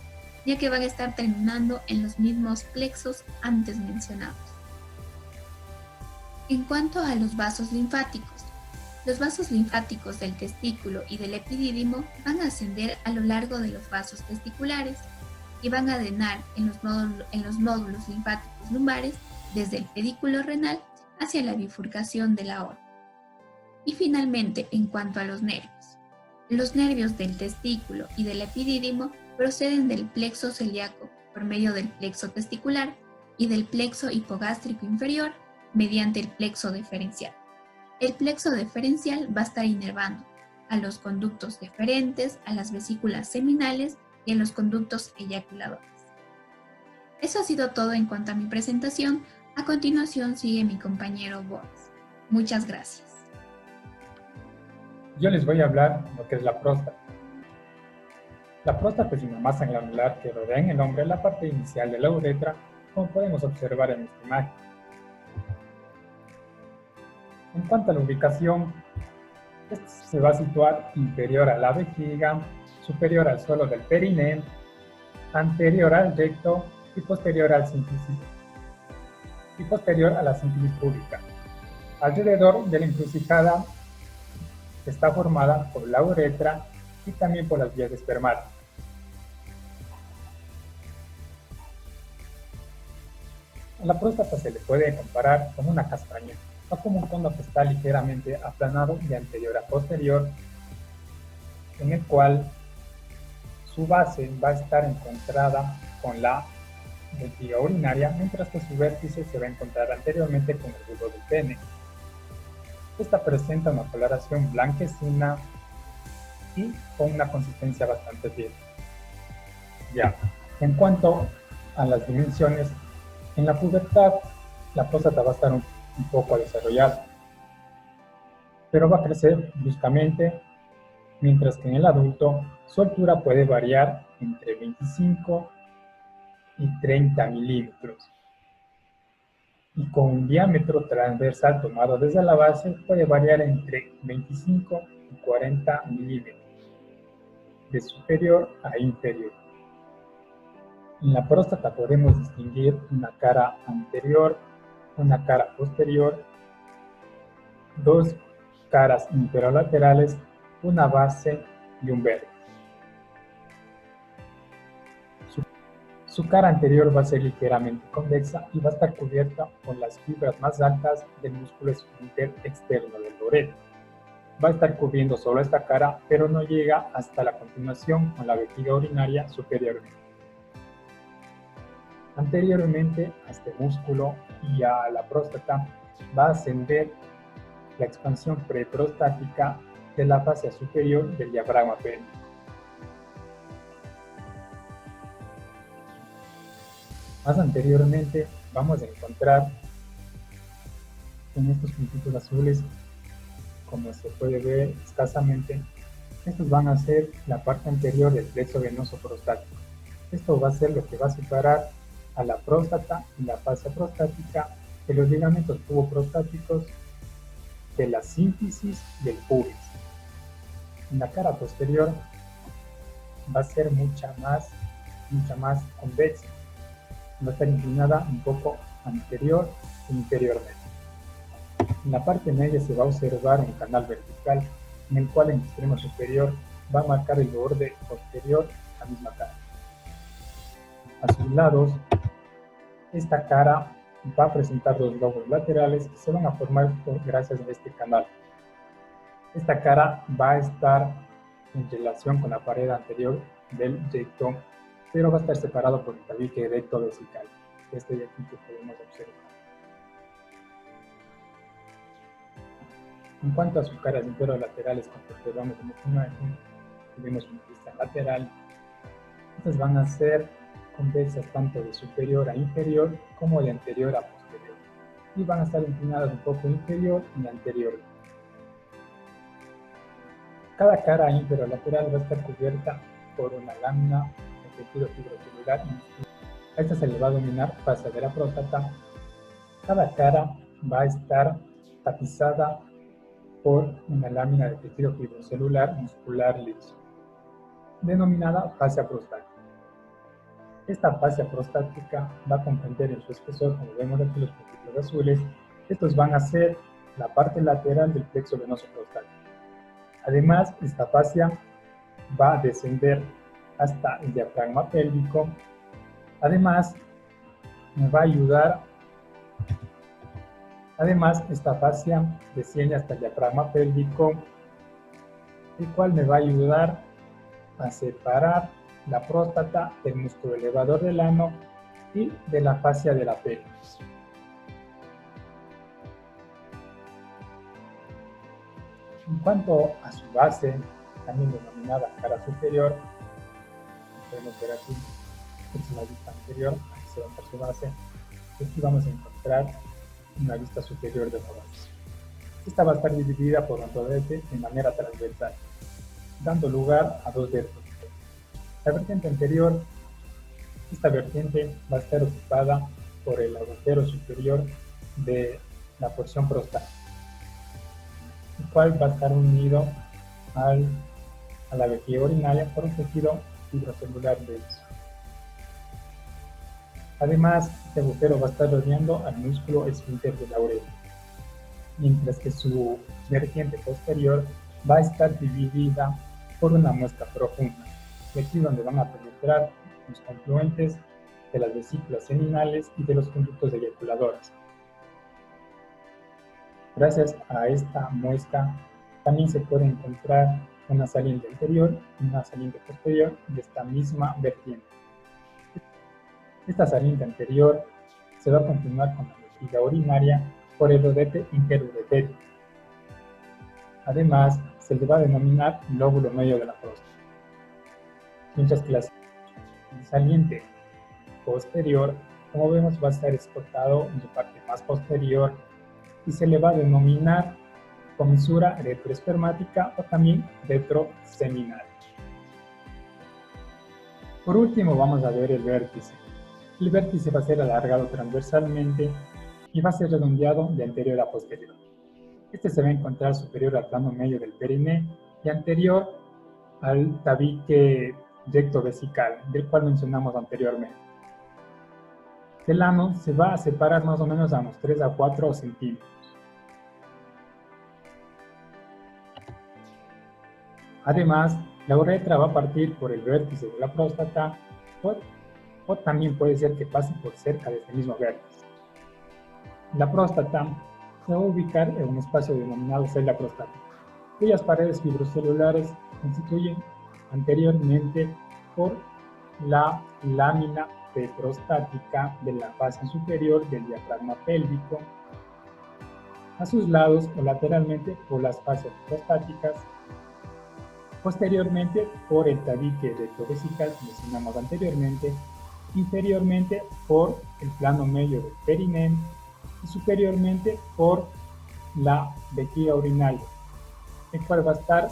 ya que van a estar terminando en los mismos plexos antes mencionados. En cuanto a los vasos linfáticos del testículo y del epidídimo van a ascender a lo largo de los vasos testiculares y van a drenar en los nódulos linfáticos lumbares desde el pedículo renal hacia la bifurcación de la aorta. Y finalmente, en cuanto a los nervios del testículo y del epidídimo proceden del plexo celíaco por medio del plexo testicular y del plexo hipogástrico inferior mediante el plexo deferencial. El plexo deferencial va a estar inervando a los conductos deferentes, a las vesículas seminales y a los conductos eyaculadores. Eso ha sido todo en cuanto a mi presentación. A continuación sigue mi compañero Boris. Muchas gracias. Yo les voy a hablar de lo que es la próstata. La próstata es una masa granular que rodea en el hombre la parte inicial de la uretra como podemos observar en esta imagen. En cuanto a la ubicación, este se va a situar inferior a la vejiga, superior al suelo del periné, anterior al recto y posterior al sínfisis y posterior a la sínfisis pública. Alrededor de la encrucijada está formada por la uretra y también por las vías espermáticas. A la próstata se le puede comparar con una castaña, o como un cono que está ligeramente aplanado de anterior a posterior, en el cual su base va a estar encontrada con la vejiga urinaria, mientras que su vértice se va a encontrar anteriormente con el bulbo del pene. Esta presenta una coloración blanquecina y con una consistencia bastante firme. Ya, en cuanto a las dimensiones, en la pubertad la próstata va a estar un poco desarrollada, pero va a crecer bruscamente, mientras que en el adulto su altura puede variar entre 25 y 30 milímetros, y con un diámetro transversal tomado desde la base puede variar entre 25 y 40 milímetros, de superior a inferior. En la próstata podemos distinguir una cara anterior, una cara posterior, dos caras inferolaterales, una base y un vértice. Su cara anterior va a ser ligeramente convexa y va a estar cubierta por las fibras más altas del músculo esfínter externo del lorete. Va a estar cubriendo solo esta cara, pero no llega hasta la continuación con la vejiga urinaria superiormente. Anteriormente a este músculo y a la próstata va a ascender la expansión preprostática de la fascia superior del diafragma pélvico. Más anteriormente vamos a encontrar en estos puntitos azules, como se puede ver escasamente, estos van a ser la parte anterior del plexo venoso prostático. Esto va a ser lo que va a separar a la próstata y la fascia prostática de los ligamentos puboprostáticos, de la sínfisis del pubis. En la cara posterior va a ser mucha más convexa, va a estar inclinada un poco anterior e inferiormente. En la parte media se va a observar un canal vertical en el cual en el extremo superior va a marcar el borde posterior de la misma cara. A sus lados, esta cara va a presentar dos lóbulos laterales que se van a formar gracias a este canal. Esta cara va a estar en relación con la pared anterior del recto, pero va a estar separado por el tabique recto vesical, este de aquí que podemos observar. En cuanto a sus caras inferolaterales, como observamos en esta imagen, tenemos una vista lateral. Estas van a ser convexas tanto de superior a inferior como de anterior a posterior, y van a estar inclinadas un poco inferior y anterior. Cada cara inferolateral va a estar cubierta por una lámina de tejido fibrocelular y muscular. A esta se le va a denominar fascia de la próstata. Cada cara va a estar tapizada por una lámina de tejido fibrocelular muscular liso, denominada fascia prostática. Esta fascia prostática va a comprender en su espesor, como vemos aquí los puntitos azules, estos van a ser la parte lateral del plexo venoso prostático. Además, esta fascia va a descender hasta el diafragma pélvico. Además, me va a ayudar. Además, esta fascia desciende hasta el diafragma pélvico, el cual me va a ayudar a separar la próstata del músculo elevador del ano y de la fascia de la pelvis. En cuanto a su base, también denominada cara superior, podemos ver aquí, esta es la vista anterior, aquí se va a ver su base, y aquí vamos a encontrar una vista superior de la base. Esta va a estar dividida por un rodete de manera transversal, dando lugar a dos vértices. La vertiente anterior, esta vertiente va a estar ocupada por el agujero superior de la porción prostática, el cual va a estar unido a la vejiga urinaria por un tejido fibrocelular denso. Además, este agujero va a estar rodeando al músculo esfínter de la uretra, mientras que su vertiente posterior va a estar dividida por una muesca profunda, y aquí donde van a penetrar los confluentes de las vesículas seminales y de los conductos eyaculadores. Gracias a esta muesca también se puede encontrar una saliente anterior y una saliente posterior de esta misma vertiente. Esta saliente anterior se va a continuar con la vejiga urinaria por el rodete interuretero. Además, se le va a denominar lóbulo medio de la próstata. Mientras que la saliente posterior, como vemos, va a estar escotado en su parte más posterior y se le va a denominar comisura retroespermática o también retroseminal. Por último, vamos a ver el vértice. El vértice va a ser alargado transversalmente y va a ser redondeado de anterior a posterior. Este se va a encontrar superior al plano medio del periné y anterior al tabique recto vesical, del cual mencionamos anteriormente. El ano se va a separar más o menos a unos 3 a 4 centímetros. Además, la uretra va a partir por el vértice de la próstata o también puede ser que pase por cerca de este mismo vértice. La próstata se va a ubicar en un espacio denominado celda prostática, cuyas paredes fibrocelulares constituyen anteriormente por la lámina preprostática de la fase superior del diafragma pélvico, a sus lados o lateralmente por las fascias prostáticas, posteriormente por el tabique rectovesical que mencionamos anteriormente, inferiormente por el plano medio del periné y superiormente por la vejiga urinaria, el cual va a estar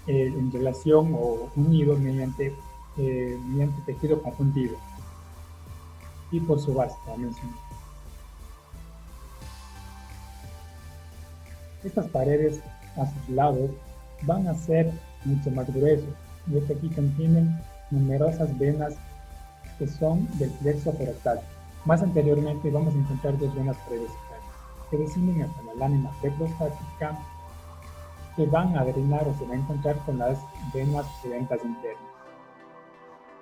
en relación o unido mediante tejido conjuntivo y por su base, como mencioné. Estas paredes a sus lados van a ser mucho más gruesos, y que aquí contienen numerosas venas que son del plexo prostático. Más anteriormente vamos a encontrar dos venas prevesicales que descienden hasta la lámina preprostática, que van a drenar o se va a encontrar con las venas pudentas internas.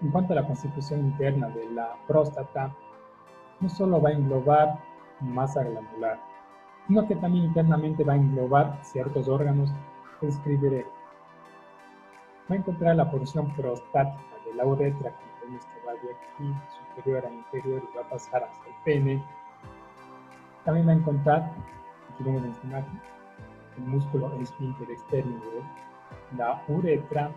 En cuanto a la constitución interna de la próstata, no solo va a englobar masa glandular, sino que también internamente va a englobar ciertos órganos que describiré. Va a encontrar la porción prostática de la uretra, que vemos que va de aquí superior a inferior y va a pasar hasta el pene. También va a encontrar, aquí vemos en esta imagen, el músculo esfínter externo de la uretra.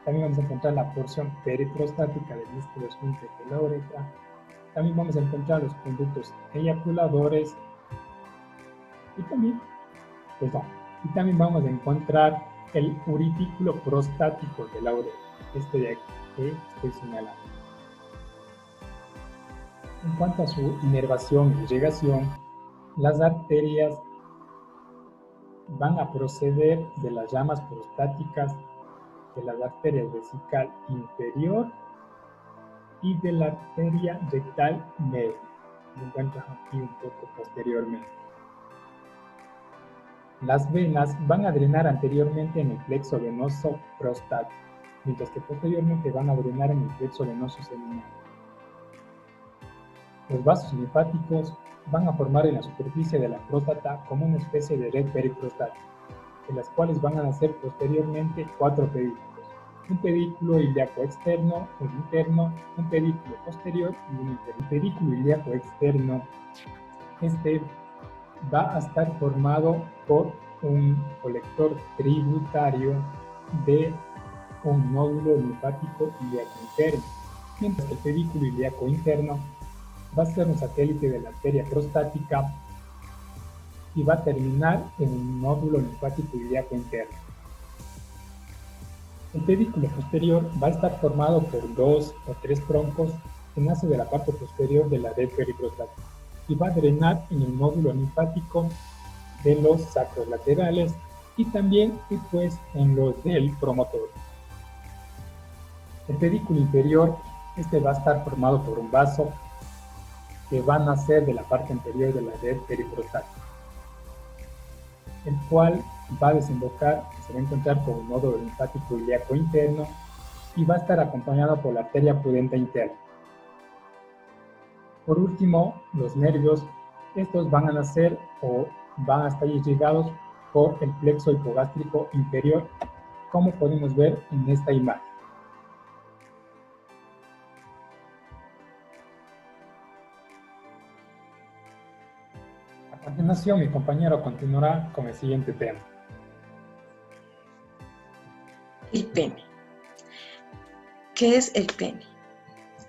También vamos a encontrar la porción periprostática del músculo esfínter de la uretra. También vamos a encontrar los conductos eyaculadores y también vamos a encontrar el uretículo prostático de la uretra, este de aquí que estoy señalando. En cuanto a su inervación y irrigación, las arterias van a proceder de las ramas prostáticas, de la arteria vesical inferior y de la arteria rectal media. Se encuentra aquí un poco posteriormente. Las venas van a drenar anteriormente en el plexo venoso prostático, mientras que posteriormente van a drenar en el plexo venoso seminal. Los vasos linfáticos van a formar en la superficie de la próstata como una especie de red periprostática, de las cuales van a nacer posteriormente 4 pedículos: un pedículo ilíaco externo, un interno, un pedículo posterior y un interno. El pedículo ilíaco externo, va a estar formado por un colector tributario de un nódulo linfático ilíaco interno, mientras que el pedículo ilíaco interno va a ser un satélite de la arteria prostática y va a terminar en un nódulo linfático ilíaco interno. El pedículo posterior va a estar formado por 2 o 3 troncos que nace de la parte posterior de la red periprostática y va a drenar en el nódulo linfático de los sacros laterales y también pues en los del promotor. El pedículo inferior, va a estar formado por un vaso que va a nacer de la parte anterior de la red periprostática, el cual va a desembocar, se va a encontrar con un nódulo linfático ilíaco interno y va a estar acompañado por la arteria pudenda interna. Por último, los nervios, estos van a nacer o van a estar irrigados por el plexo hipogástrico inferior, como podemos ver en esta imagen. A continuación, mi compañero continuará con el siguiente tema. El pene. ¿Qué es el pene?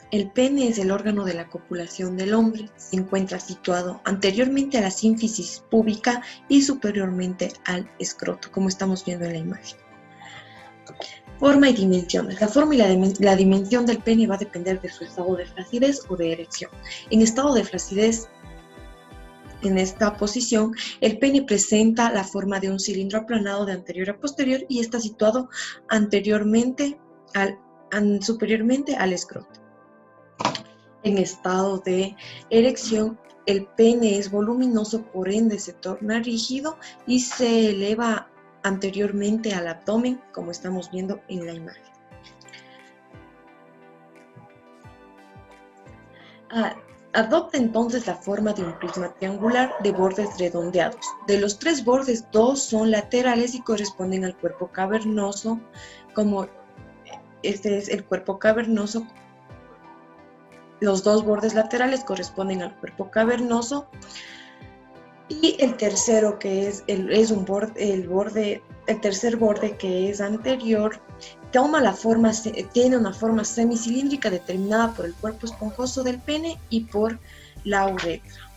El pene es el órgano de la copulación del hombre. Se encuentra situado anteriormente a la sínfisis púbica y superiormente al escroto, como estamos viendo en la imagen. Forma y dimensiones. La forma y la dimensión del pene va a depender de su estado de flacidez o de erección. En estado de flacidez, en esta posición, el pene presenta la forma de un cilindro aplanado de anterior a posterior y está situado superiormente al escroto. En estado de erección, el pene es voluminoso, por ende se torna rígido y se eleva anteriormente al abdomen, como estamos viendo en la imagen. Adopta entonces la forma de un prisma triangular de bordes redondeados. De los 3 bordes, 2 son laterales y corresponden al cuerpo cavernoso, como este es el cuerpo cavernoso. Los 2 bordes laterales corresponden al cuerpo cavernoso y el tercero, que es el tercer borde, que es anterior, tiene una forma semicilíndrica determinada por el cuerpo esponjoso del pene y por la uretra.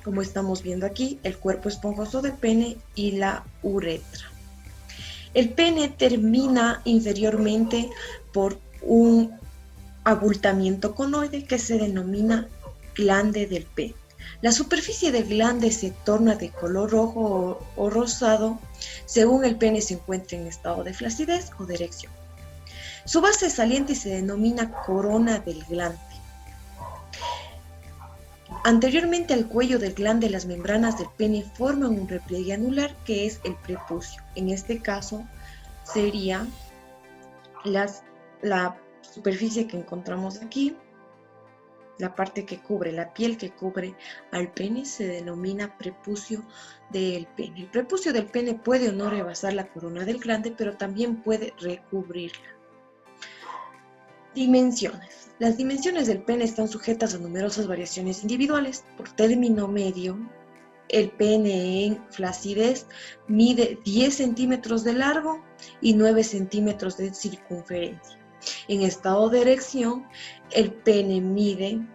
Como estamos viendo aquí, el cuerpo esponjoso del pene y la uretra. El pene termina inferiormente por un abultamiento conoide que se denomina glande del pene. La superficie del glande se torna de color rojo o rosado según el pene se encuentre en estado de flacidez o de erección. Su base es saliente y se denomina corona del glande. Anteriormente al cuello del glande, las membranas del pene forman un repliegue anular que es el prepucio. En este caso sería la superficie que encontramos aquí. La parte que cubre, la piel que cubre al pene se denomina prepucio del pene. El prepucio del pene puede o no rebasar la corona del glande, pero también puede recubrirla. Dimensiones. Las dimensiones del pene están sujetas a numerosas variaciones individuales. Por término medio, el pene en flacidez mide 10 centímetros de largo y 9 centímetros de circunferencia. En estado de erección, el pene mide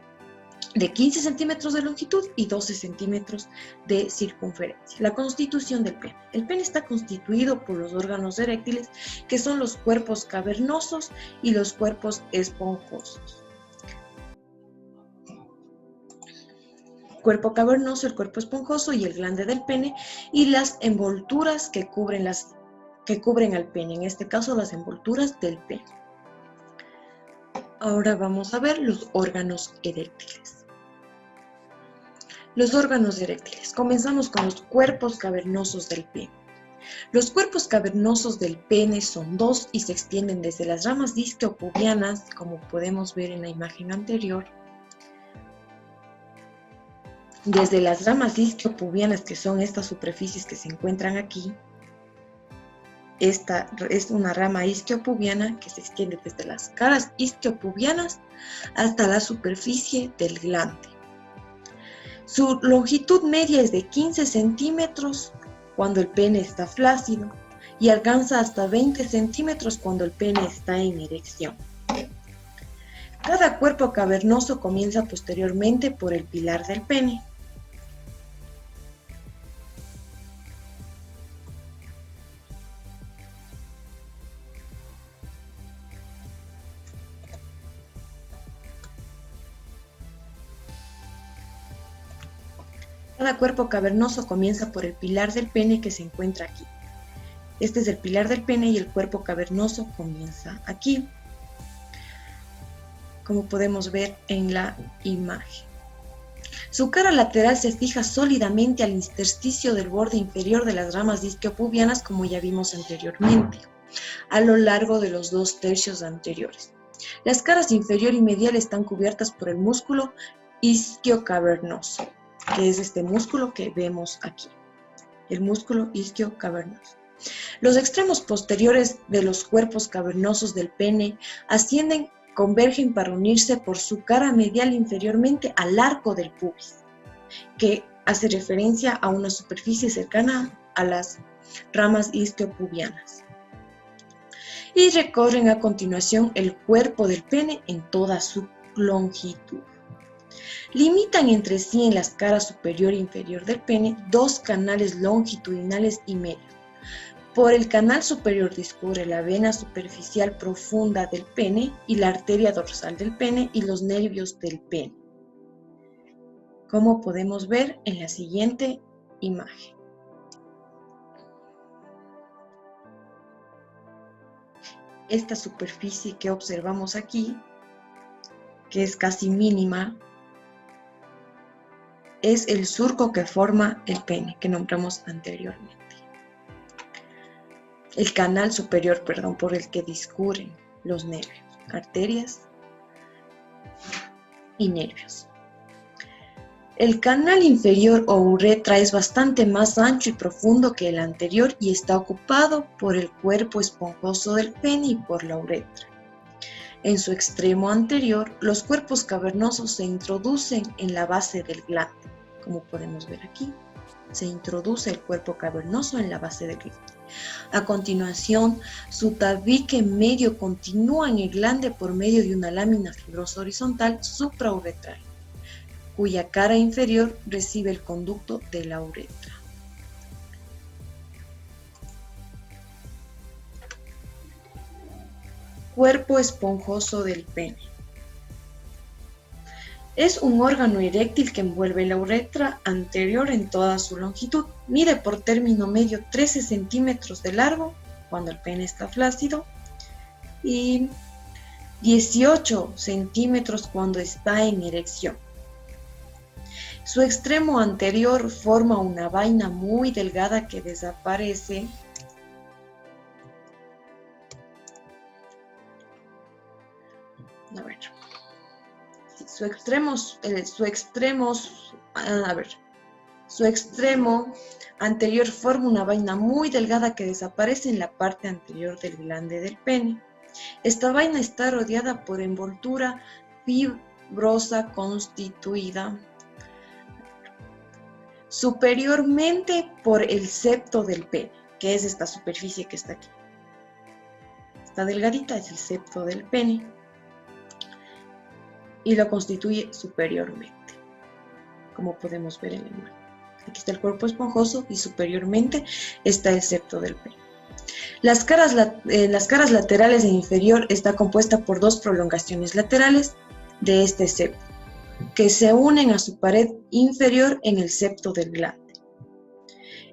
de 15 centímetros de longitud y 12 centímetros de circunferencia. La constitución del pene. El pene está constituido por los órganos eréctiles, que son los cuerpos cavernosos y los cuerpos esponjosos. Cuerpo cavernoso, el cuerpo esponjoso y el glande del pene, y las envolturas que cubren al pene, en este caso las envolturas del pene. Ahora vamos a ver los órganos eréctiles. Los órganos eréctiles. Comenzamos con los cuerpos cavernosos del pene. Los cuerpos cavernosos del pene son 2 y se extienden desde las ramas isquiopubianas, como podemos ver en la imagen anterior. Desde las ramas isquiopubianas, que son estas superficies que se encuentran aquí. Esta es una rama isquiopubiana que se extiende desde las caras isquiopubianas hasta la superficie del glande. Su longitud media es de 15 centímetros cuando el pene está flácido y alcanza hasta 20 centímetros cuando el pene está en erección. Cada cuerpo cavernoso comienza posteriormente por el pilar del pene. Cada cuerpo cavernoso comienza por el pilar del pene que se encuentra aquí. Este es el pilar del pene y el cuerpo cavernoso comienza aquí, como podemos ver en la imagen. Su cara lateral se fija sólidamente al intersticio del borde inferior de las ramas isquiopubianas, como ya vimos anteriormente, a lo largo de los 2/3 anteriores. Las caras inferior y medial están cubiertas por el músculo isquiocavernoso, que es este músculo que vemos aquí, el músculo isquiocavernoso. Los extremos posteriores de los cuerpos cavernosos del pene convergen para unirse por su cara medial inferiormente al arco del pubis, que hace referencia a una superficie cercana a las ramas isquiopubianas. Y recorren a continuación el cuerpo del pene en toda su longitud. Limitan entre sí en las caras superior e inferior del pene 2 canales longitudinales y medios. Por el canal superior discurre la vena superficial profunda del pene y la arteria dorsal del pene y los nervios del pene, como podemos ver en la siguiente imagen. Esta superficie que observamos aquí, que es casi mínima, es el surco que forma el pene, que nombramos anteriormente. El canal superior, por el que discurren los nervios, arterias y nervios. El canal inferior o uretra es bastante más ancho y profundo que el anterior y está ocupado por el cuerpo esponjoso del pene y por la uretra. En su extremo anterior, los cuerpos cavernosos se introducen en la base del glande, como podemos ver aquí. Se introduce el cuerpo cavernoso en la base del glande. A continuación, su tabique medio continúa en el glande por medio de una lámina fibrosa horizontal suprauretral, cuya cara inferior recibe el conducto de la uretra. Cuerpo esponjoso del pene. Es un órgano eréctil que envuelve la uretra anterior en toda su longitud. Mide por término medio 13 centímetros de largo cuando el pene está flácido y 18 centímetros cuando está en erección. Su extremo anterior forma una vaina muy delgada que desaparece su extremo anterior forma una vaina muy delgada que desaparece en la parte anterior del glande del pene. Esta vaina está rodeada por envoltura fibrosa constituida superiormente por el septo del pene, que es esta superficie que está aquí. Esta delgadita es el septo del pene y lo constituye superiormente, como podemos ver en la imagen. Aquí está el cuerpo esponjoso y superiormente está el septo del pene. Las caras laterales e inferior está compuesta por 2 prolongaciones laterales de este septo, que se unen a su pared inferior en el septo del glande.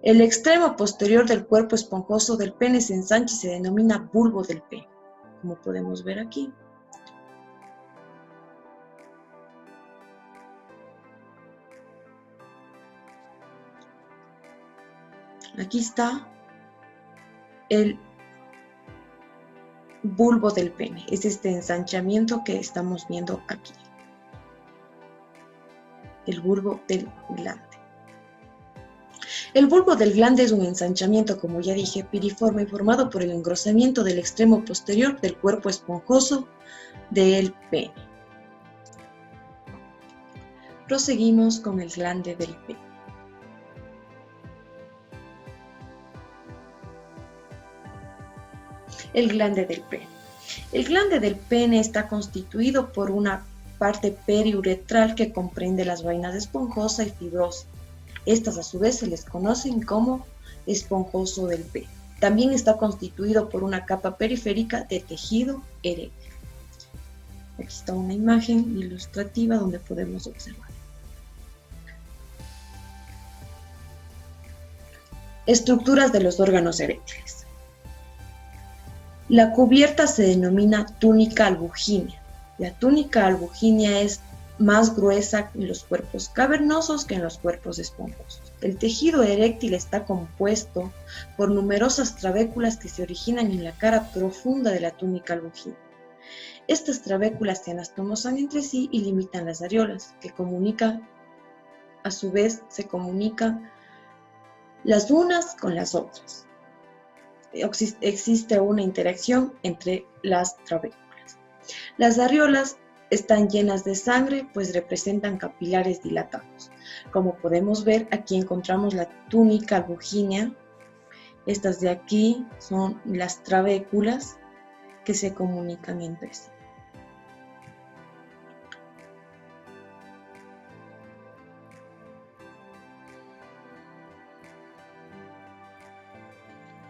El extremo posterior del cuerpo esponjoso del pene se ensancha y se denomina bulbo del pene, como podemos ver aquí. Aquí está el bulbo del pene, es este ensanchamiento que estamos viendo aquí. El bulbo del glande. El bulbo del glande es un ensanchamiento, como ya dije, piriforme formado por el engrosamiento del extremo posterior del cuerpo esponjoso del pene. Proseguimos con el glande del pene. El glande del pene. El glande del pene está constituido por una parte periuretral que comprende las vainas esponjosa y fibrosa. Estas a su vez se les conocen como esponjoso del pene. También está constituido por una capa periférica de tejido eréctil. Aquí está una imagen ilustrativa donde podemos observar. Estructuras de los órganos eréctiles. La cubierta se denomina túnica albuginea. La túnica albuginea es más gruesa en los cuerpos cavernosos que en los cuerpos esponjosos. El tejido eréctil está compuesto por numerosas trabéculas que se originan en la cara profunda de la túnica albuginea. Estas trabéculas se anastomosan entre sí y limitan las areolas, que comunican, a su vez, se comunican las unas con las otras. Existe una interacción entre las trabéculas. Las areolas están llenas de sangre, pues representan capilares dilatados. Como podemos ver, aquí encontramos la túnica albuginea. Estas de aquí son las trabéculas que se comunican entre sí.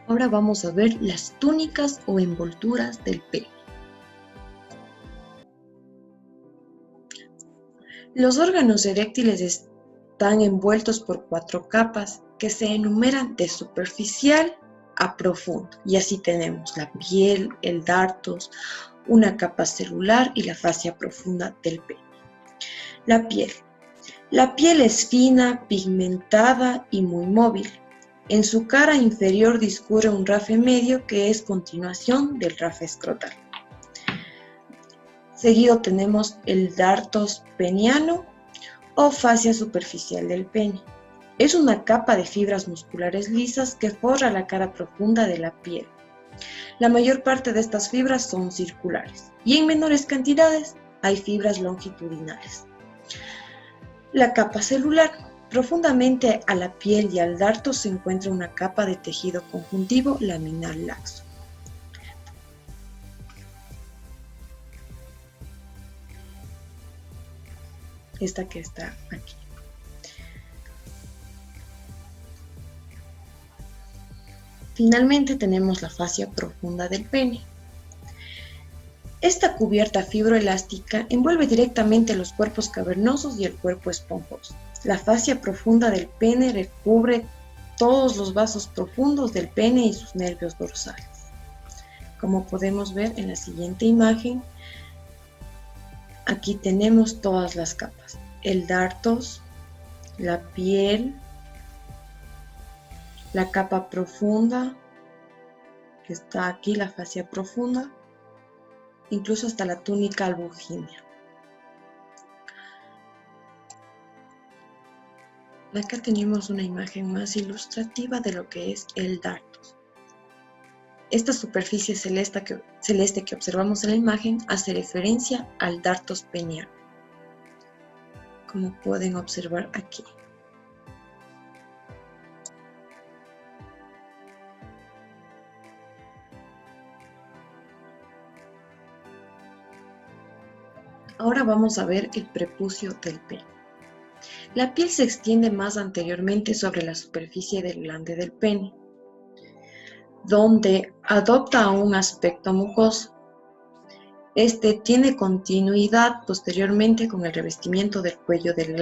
Ahora vamos a ver las túnicas o envolturas del pene. Los órganos eréctiles están envueltos por 4 capas que se enumeran de superficial a profundo. Y así tenemos la piel, el dartos, una capa celular y la fascia profunda del pene. La piel. La piel es fina, pigmentada y muy móvil. En su cara inferior discurre un rafe medio que es continuación del rafe escrotal. Seguido tenemos el dartos peniano o fascia superficial del pene. Es una capa de fibras musculares lisas que forra la cara profunda de la piel. La mayor parte de estas fibras son circulares y en menores cantidades hay fibras longitudinales. La capa celular. Profundamente a la piel y al darto se encuentra una capa de tejido conjuntivo laminar laxo. Esta que está aquí. Finalmente tenemos la fascia profunda del pene. Esta cubierta fibroelástica envuelve directamente los cuerpos cavernosos y el cuerpo esponjoso. La fascia profunda del pene recubre todos los vasos profundos del pene y sus nervios dorsales. Como podemos ver en la siguiente imagen, aquí tenemos todas las capas. El dartos, la piel, la capa profunda, que está aquí, la fascia profunda, incluso hasta la túnica albuginea. Acá tenemos una imagen más ilustrativa de lo que es el dartos. Esta superficie celeste que observamos en la imagen hace referencia al dartos peniano, como pueden observar aquí. Ahora vamos a ver el prepucio del pene. La piel se extiende más anteriormente sobre la superficie del glande del pene, donde adopta un aspecto mucoso. Este tiene continuidad posteriormente con el revestimiento del cuello del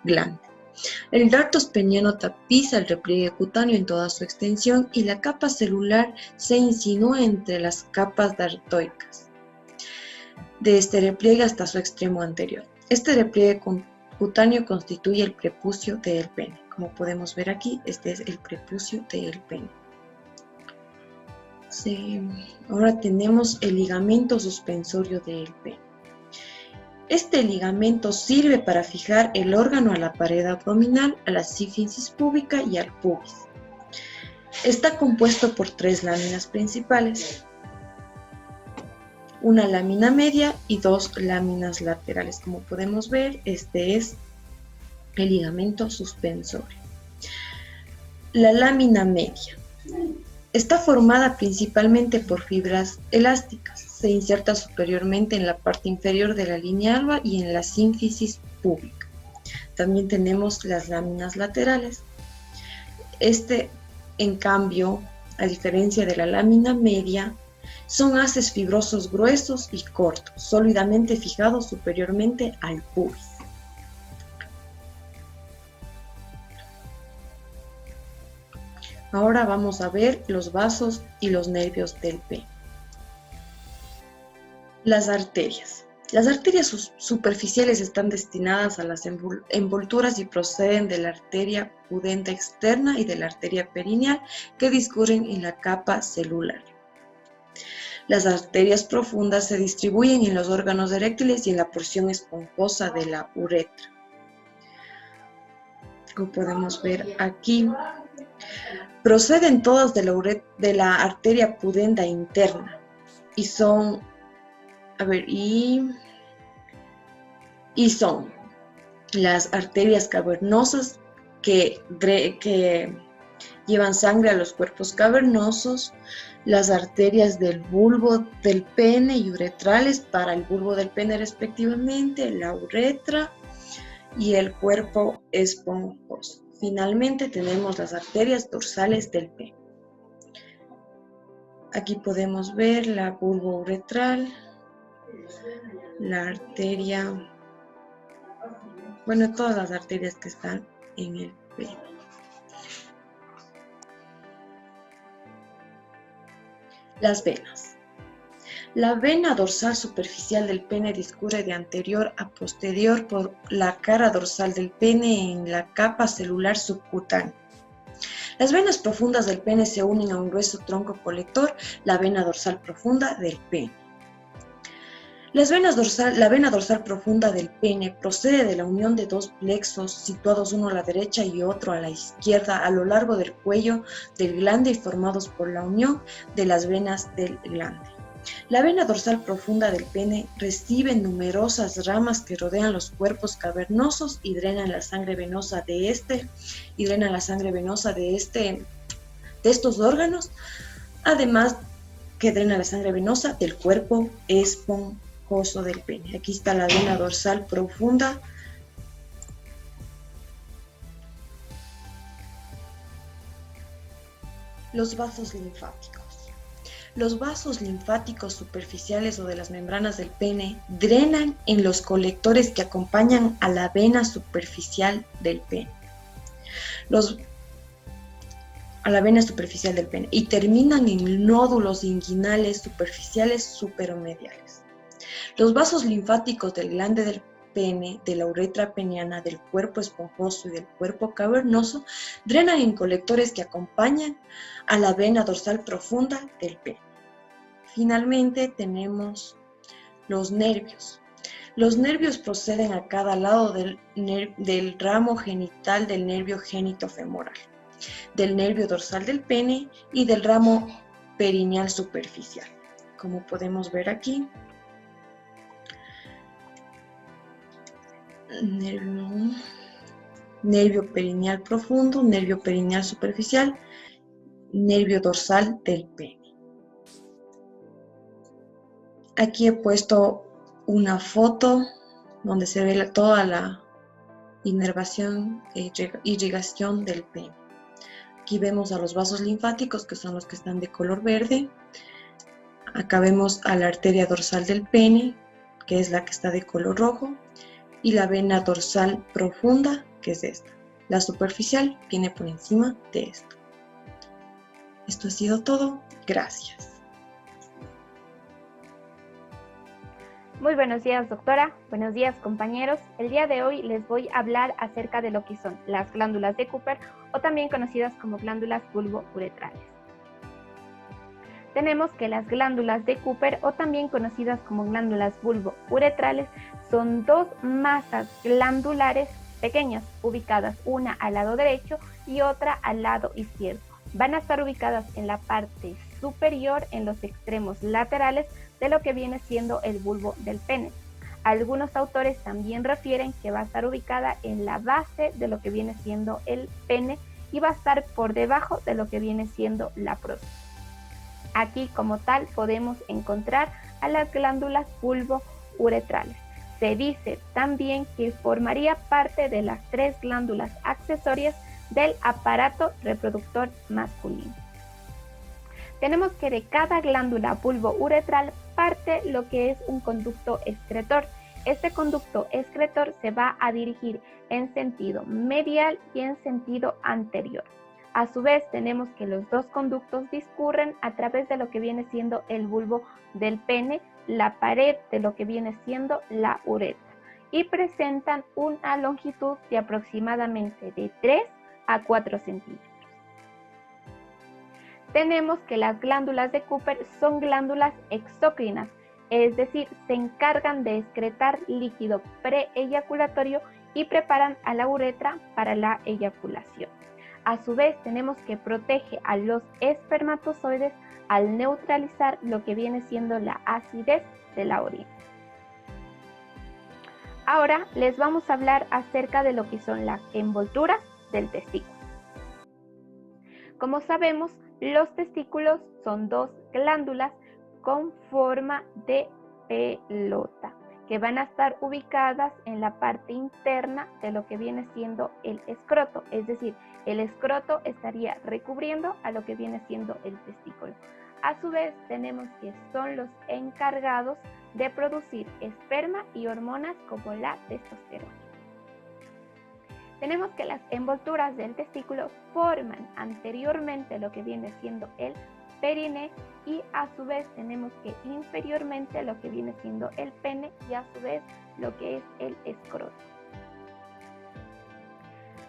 glande. El dartos peniano tapiza el repliegue cutáneo en toda su extensión y la capa celular se insinúa entre las capas dartoicas de este repliegue hasta su extremo anterior. Este repliegue cutáneo constituye el prepucio del pene. Como podemos ver aquí, este es el prepucio del pene. Ahora tenemos el ligamento suspensorio del pene. Este ligamento sirve para fijar el órgano a la pared abdominal, a la sínfisis púbica y al pubis. Está compuesto por 3 láminas principales, una lámina media y 2 láminas laterales. Como podemos ver, este es el ligamento suspensorio. La lámina media está formada principalmente por fibras elásticas. Se inserta superiormente en la parte inferior de la línea alba y en la sínfisis púbica. También tenemos las láminas laterales. En cambio, a diferencia de la lámina media, son haces fibrosos gruesos y cortos, sólidamente fijados superiormente al pubis. Ahora vamos a ver los vasos y los nervios del pene. Las arterias. Las arterias superficiales están destinadas a las envolturas y proceden de la arteria pudenda externa y de la arteria perineal que discurren en la capa celular. Las arterias profundas se distribuyen en los órganos eréctiles y en la porción esponjosa de la uretra. Como podemos ver aquí, proceden todas de la arteria pudenda interna y son, son las arterias cavernosas que llevan sangre a los cuerpos cavernosos, las arterias del bulbo del pene y uretrales para el bulbo del pene respectivamente, la uretra y el cuerpo esponjoso. Finalmente tenemos las arterias dorsales del pene. Aquí podemos ver la bulbo uretral, la arteria, todas las arterias que están en el pene. Las venas. La vena dorsal superficial del pene discurre de anterior a posterior por la cara dorsal del pene en la capa celular subcutánea. Las venas profundas del pene se unen a un grueso tronco colector, la vena dorsal profunda del pene. La vena dorsal profunda del pene procede de la unión de dos plexos situados uno a la derecha y otro a la izquierda a lo largo del cuello del glande y formados por la unión de las venas del glande. La vena dorsal profunda del pene recibe numerosas ramas que rodean los cuerpos cavernosos y drenan la sangre venosa de estos órganos, además que drena la sangre venosa del cuerpo esponjoso del pene. Aquí está la vena dorsal profunda. Los vasos linfáticos. Los vasos linfáticos superficiales o de las membranas del pene drenan en los colectores que acompañan a la vena superficial del pene. Y terminan en nódulos inguinales superficiales superomediales. Los vasos linfáticos del glande del pene, de la uretra peniana, del cuerpo esponjoso y del cuerpo cavernoso drenan en colectores que acompañan a la vena dorsal profunda del pene. Finalmente tenemos los nervios. Los nervios proceden a cada lado del ramo genital del nervio genitofemoral, del nervio dorsal del pene y del ramo perineal superficial. Como podemos ver aquí, nervio perineal profundo, nervio perineal superficial, nervio dorsal del pene. Aquí he puesto una foto donde se ve toda la inervación e irrigación del pene. Aquí vemos a los vasos linfáticos, que son los que están de color verde. Acá vemos a la arteria dorsal del pene, que es la que está de color rojo, y la vena dorsal profunda, que es esta. La superficial viene por encima de esta. Esto ha sido todo. Gracias. Muy buenos días, doctora. Buenos días, compañeros. El día de hoy les voy a hablar acerca de lo que son las glándulas de Cooper o también conocidas como glándulas bulbo-uretrales. Tenemos que las glándulas de Cooper o también conocidas como glándulas bulbo-uretrales son dos masas glandulares pequeñas ubicadas una al lado derecho y otra al lado izquierdo. Van a estar ubicadas en la parte superior, en los extremos laterales de lo que viene siendo el bulbo del pene. Algunos autores también refieren que va a estar ubicada en la base de lo que viene siendo el pene y va a estar por debajo de lo que viene siendo la próstata. Aquí como tal podemos encontrar a las glándulas bulbo-uretrales. Se dice también que formaría parte de las 3 glándulas accesorias del aparato reproductor masculino. Tenemos que de cada glándula bulbo-uretral parte lo que es un conducto excretor. Este conducto excretor se va a dirigir en sentido medial y en sentido anterior. A su vez, tenemos que los dos conductos discurren a través de lo que viene siendo el bulbo del pene, la pared de lo que viene siendo la uretra, y presentan una longitud de aproximadamente de 3 a 4 centímetros. Tenemos que las glándulas de Cooper son glándulas exócrinas, es decir, se encargan de excretar líquido preeyaculatorio y preparan a la uretra para la eyaculación. A su vez, tenemos que protege a los espermatozoides al neutralizar lo que viene siendo la acidez de la orina. Ahora les vamos a hablar acerca de lo que son las envolturas del testículo. Como sabemos, los testículos son dos glándulas con forma de pelota que van a estar ubicadas en la parte interna de lo que viene siendo el escroto, es decir, el escroto estaría recubriendo a lo que viene siendo el testículo. A su vez, tenemos que son los encargados de producir esperma y hormonas como la testosterona. Tenemos que las envolturas del testículo forman anteriormente lo que viene siendo el perine y a su vez tenemos que inferiormente lo que viene siendo el pene y a su vez lo que es el escroto.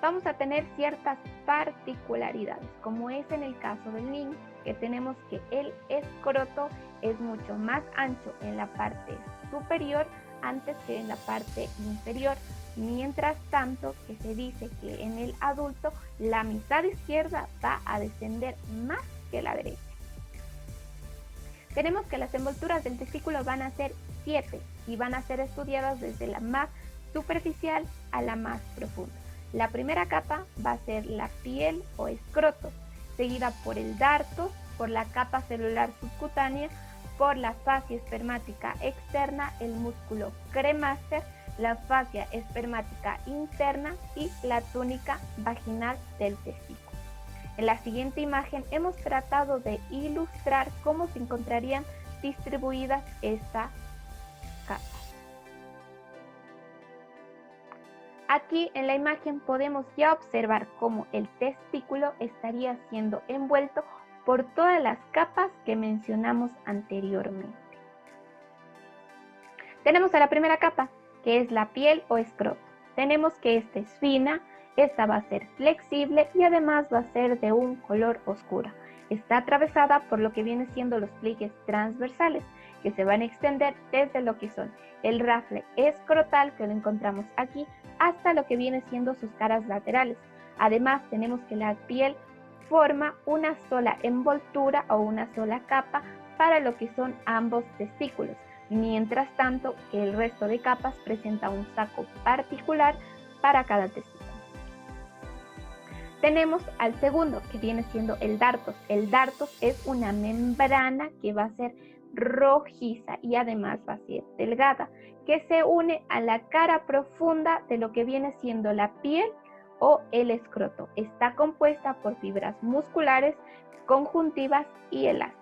Vamos a tener ciertas particularidades, como es en el caso del niño, que tenemos que el escroto es mucho más ancho en la parte superior antes que en la parte inferior, mientras tanto que se dice que en el adulto la mitad izquierda va a descender más que la derecha. Tenemos que las envolturas del testículo van a ser 7 y van a ser estudiadas desde la más superficial a la más profunda. La primera capa va a ser la piel o escroto, seguida por el dartos, por la capa celular subcutánea, por la fascia espermática externa, el músculo cremaster, la fascia espermática interna y la túnica vaginal del testículo. En la siguiente imagen hemos tratado de ilustrar cómo se encontrarían distribuidas estas capas. Aquí en la imagen podemos ya observar cómo el testículo estaría siendo envuelto por todas las capas que mencionamos anteriormente. Tenemos a la primera capa, que es la piel o escroto. Tenemos que esta es fina, esta va a ser flexible y además va a ser de un color oscuro. Está atravesada por lo que viene siendo los pliegues transversales, que se van a extender desde lo que son el rafle escrotal, que lo encontramos aquí, hasta lo que viene siendo sus caras laterales. Además, tenemos que la piel forma una sola envoltura o una sola capa para lo que son ambos testículos, mientras tanto que el resto de capas presenta un saco particular para cada testículo. Tenemos al segundo, que viene siendo el dartos. El dartos es una membrana que va a ser rojiza y además va a ser delgada, que se une a la cara profunda de lo que viene siendo la piel o el escroto. Está compuesta por fibras musculares, conjuntivas y elásticas.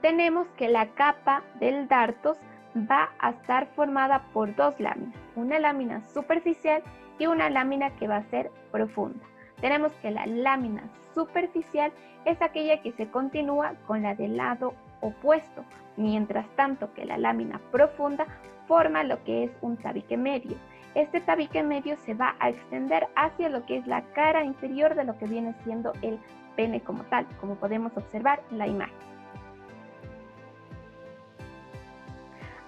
Tenemos que la capa del dartos va a estar formada por dos láminas, una lámina superficial y una lámina que va a ser profunda. Tenemos que la lámina superficial es aquella que se continúa con la del lado opuesto, mientras tanto que la lámina profunda forma lo que es un tabique medio. Este tabique medio se va a extender hacia lo que es la cara inferior de lo que viene siendo el pene como tal, como podemos observar en la imagen.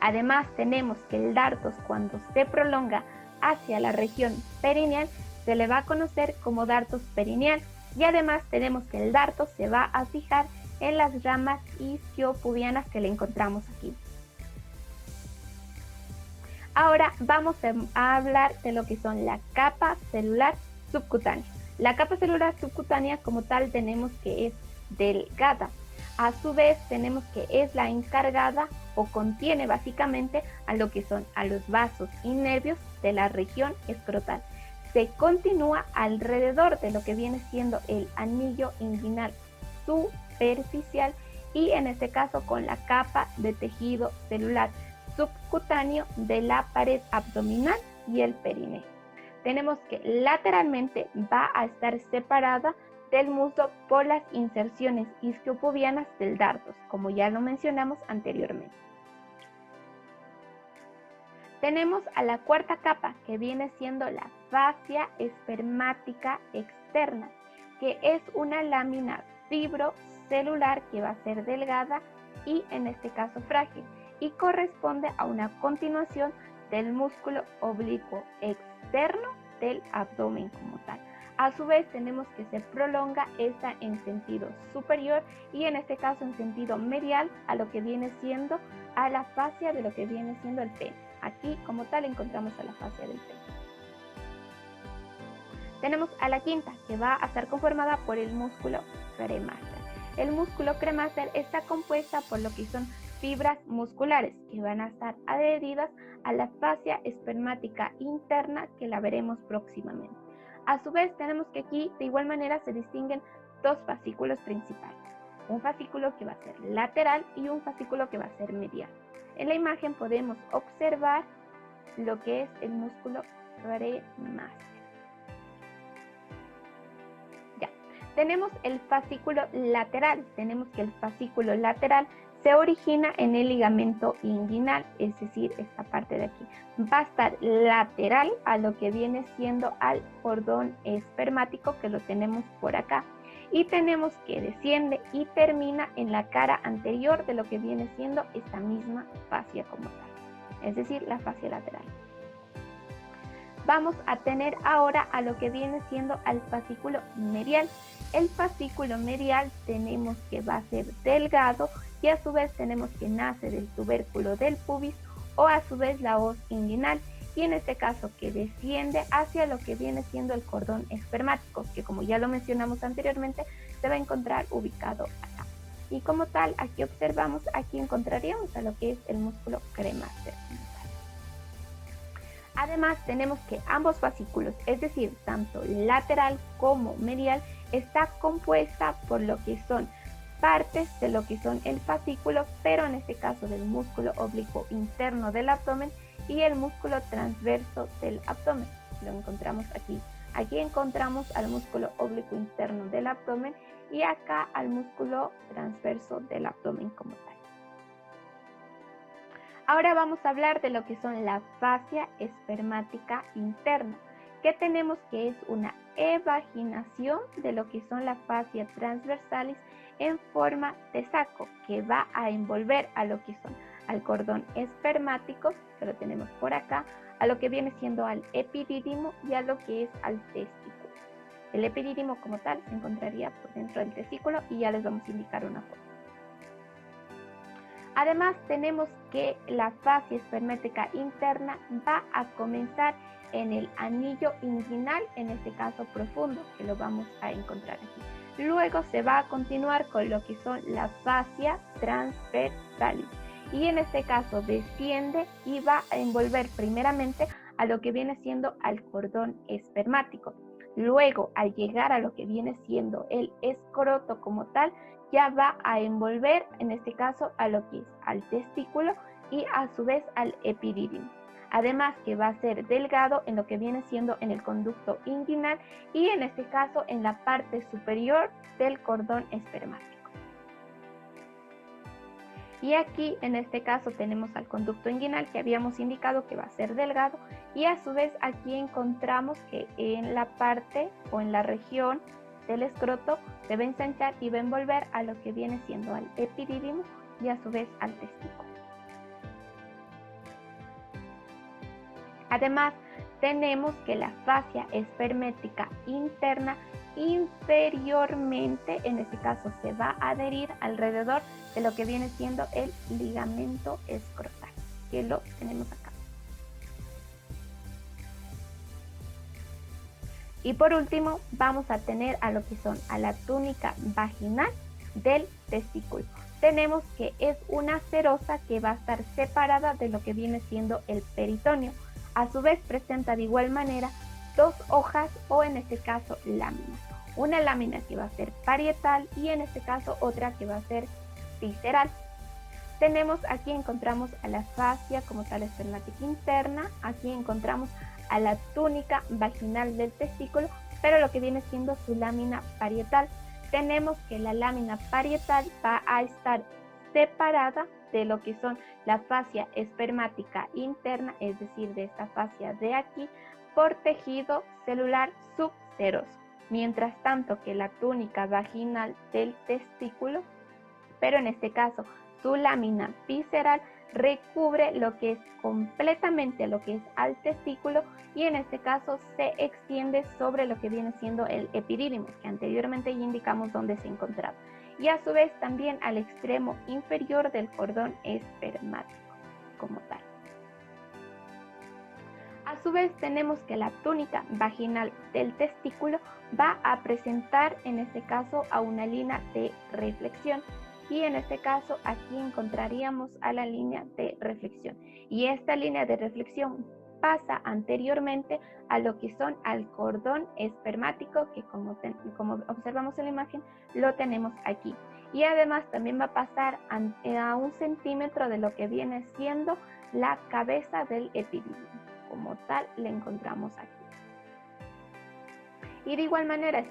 Además, tenemos que el dartos, cuando se prolonga hacia la región perineal, se le va a conocer como dartos perineal, y además tenemos que el dartos se va a fijar en las ramas isquiopubianas que le encontramos aquí. Ahora vamos a hablar de lo que son la capa celular subcutánea. La capa celular subcutánea como tal tenemos que es delgada. A su vez tenemos que es la encargada o contiene básicamente a lo que son a los vasos y nervios de la región escrotal. Se continúa alrededor de lo que viene siendo el anillo inguinal superficial y en este caso con la capa de tejido celular subcutáneo de la pared abdominal y el perineo. tenemos que lateralmente va a estar separada del muslo por las inserciones isquiopubianas del dardos, como ya lo mencionamos anteriormente. Tenemos a la cuarta capa, que viene siendo la fascia espermática externa, que es una lámina fibrocelular que va a ser delgada y en este caso frágil, y corresponde a una continuación del músculo oblicuo externo del abdomen como tal. A su vez tenemos que se prolonga esta en sentido superior y en este caso en sentido medial a lo que viene siendo a la fascia de lo que viene siendo el pene. Aquí como tal encontramos a la fascia del pene. Tenemos a la quinta, que va a estar conformada por el músculo cremaster. El músculo cremaster está compuesta por lo que son fibras musculares que van a estar adheridas a la fascia espermática interna, que la veremos próximamente. A su vez tenemos que aquí de igual manera se distinguen dos fascículos principales, un fascículo que va a ser lateral y un fascículo que va a ser medial. En la imagen podemos observar lo que es el músculo cremaster. Ya, tenemos el fascículo lateral. Tenemos que el fascículo lateral se origina en el ligamento inguinal, es decir, esta parte de aquí. Va a estar lateral a lo que viene siendo al cordón espermático, que lo tenemos por acá. Y tenemos que desciende y termina en la cara anterior de lo que viene siendo esta misma fascia como tal, es decir, la fascia lateral. Vamos a tener ahora a lo que viene siendo al fascículo medial. El fascículo medial tenemos que va a ser delgado y a su vez tenemos que nace del tubérculo del pubis o a su vez la hoz inguinal, y en este caso que desciende hacia lo que viene siendo el cordón espermático, que como ya lo mencionamos anteriormente se va a encontrar ubicado acá. Y como tal, aquí observamos, aquí encontraríamos a lo que es el músculo cremaster. Además tenemos que ambos fascículos, es decir, tanto lateral como medial, está compuesta por lo que son partes de lo que son el fascículo, pero en este caso del músculo oblicuo interno del abdomen y el músculo transverso del abdomen. Lo encontramos aquí. Aquí encontramos al músculo oblicuo interno del abdomen y acá al músculo transverso del abdomen como tal. Ahora vamos a hablar de lo que son la fascia espermática interna, que tenemos que es una evaginación de lo que son la fascia transversalis en forma de saco, que va a envolver a lo que son al cordón espermático, que lo tenemos por acá, a lo que viene siendo al epidídimo y a lo que es al testículo. El epidídimo como tal se encontraría por dentro del testículo y ya les vamos a indicar una foto. Además tenemos que la fascia espermática interna va a comenzar en el anillo inguinal, en este caso profundo, que lo vamos a encontrar aquí. Luego se va a continuar con lo que son la fascia transversalis y en este caso desciende y va a envolver primeramente a lo que viene siendo al cordón espermático. Luego, al llegar a lo que viene siendo el escroto como tal, ya va a envolver, en este caso, a lo que es al testículo y a su vez al epidídimo. Además que va a ser delgado en lo que viene siendo en el conducto inguinal y en este caso en la parte superior del cordón espermático. Y aquí en este caso tenemos al conducto inguinal que habíamos indicado que va a ser delgado y a su vez aquí encontramos que en la parte o en la región del escroto se va a ensanchar y va a envolver a lo que viene siendo al epidídimo y a su vez al testículo. Además tenemos que la fascia espermática interna inferiormente, en este caso se va a adherir alrededor de lo que viene siendo el ligamento escrotal, que lo tenemos acá. Y por último vamos a tener a lo que son a la túnica vaginal del testículo. Tenemos que es una serosa que va a estar separada de lo que viene siendo el peritoneo. A su vez presenta de igual manera dos hojas o en este caso láminas. Una lámina que va a ser parietal y en este caso otra que va a ser visceral. Aquí encontramos a la fascia como tal espermática interna, aquí encontramos a la túnica vaginal del testículo, pero lo que viene siendo su lámina parietal. Tenemos que la lámina parietal va a estar separada de lo que son la fascia espermática interna, es decir, de esta fascia de aquí, por tejido celular subseroso. Mientras tanto que la túnica vaginal del testículo, pero en este caso su lámina visceral, recubre lo que es completamente lo que es al testículo y en este caso se extiende sobre lo que viene siendo el epidídimo, que anteriormente ya indicamos dónde se encontraba, y a su vez también al extremo inferior del cordón espermático como tal. A su vez tenemos que la túnica vaginal del testículo va a presentar en este caso a una línea de reflexión. Y en este caso aquí encontraríamos a la línea de reflexión. Y esta línea de reflexión pasa anteriormente a lo que son al cordón espermático, que como observamos en la imagen, lo tenemos aquí. Y además también va a pasar a 1 centímetro de lo que viene siendo la cabeza del epidídimo. Como tal, le encontramos aquí. Y de igual manera,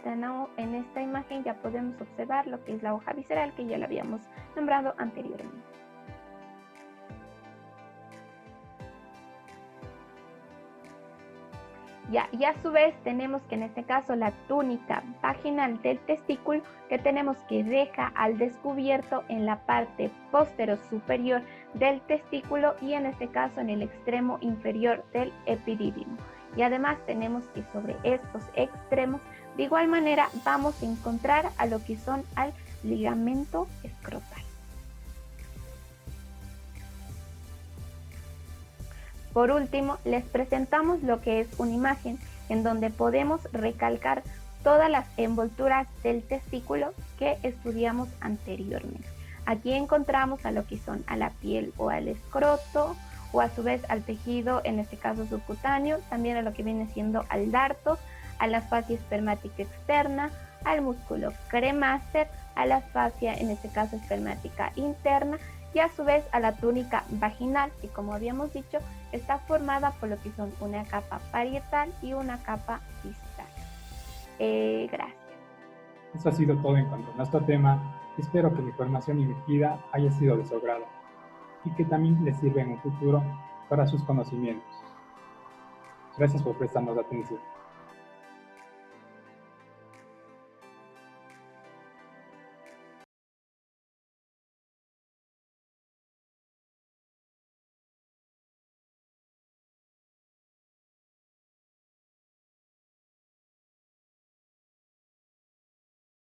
en esta imagen ya podemos observar lo que es la hoja visceral, que ya la habíamos nombrado anteriormente. Y a su vez tenemos que en este caso la túnica vaginal del testículo, que tenemos que deja al descubierto en la parte posterior superior del testículo y en este caso en el extremo inferior del epidídimo. Y además tenemos que sobre estos extremos, de igual manera, vamos a encontrar a lo que son al ligamento escrotal. Por último, les presentamos lo que es una imagen en donde podemos recalcar todas las envolturas del testículo que estudiamos anteriormente. Aquí encontramos a lo que son a la piel o al escroto, o a su vez al tejido, en este caso subcutáneo, también a lo que viene siendo al darto, a la fascia espermática externa, al músculo cremaster, a la fascia, en este caso espermática interna, y a su vez a la túnica vaginal, que como habíamos dicho, está formada por lo que son una capa parietal y una capa distal. Gracias. Eso ha sido todo en cuanto a nuestro tema. Espero que la información emitida haya sido de su agrado y que también les sirva en un futuro para sus conocimientos. Gracias por prestarnos atención.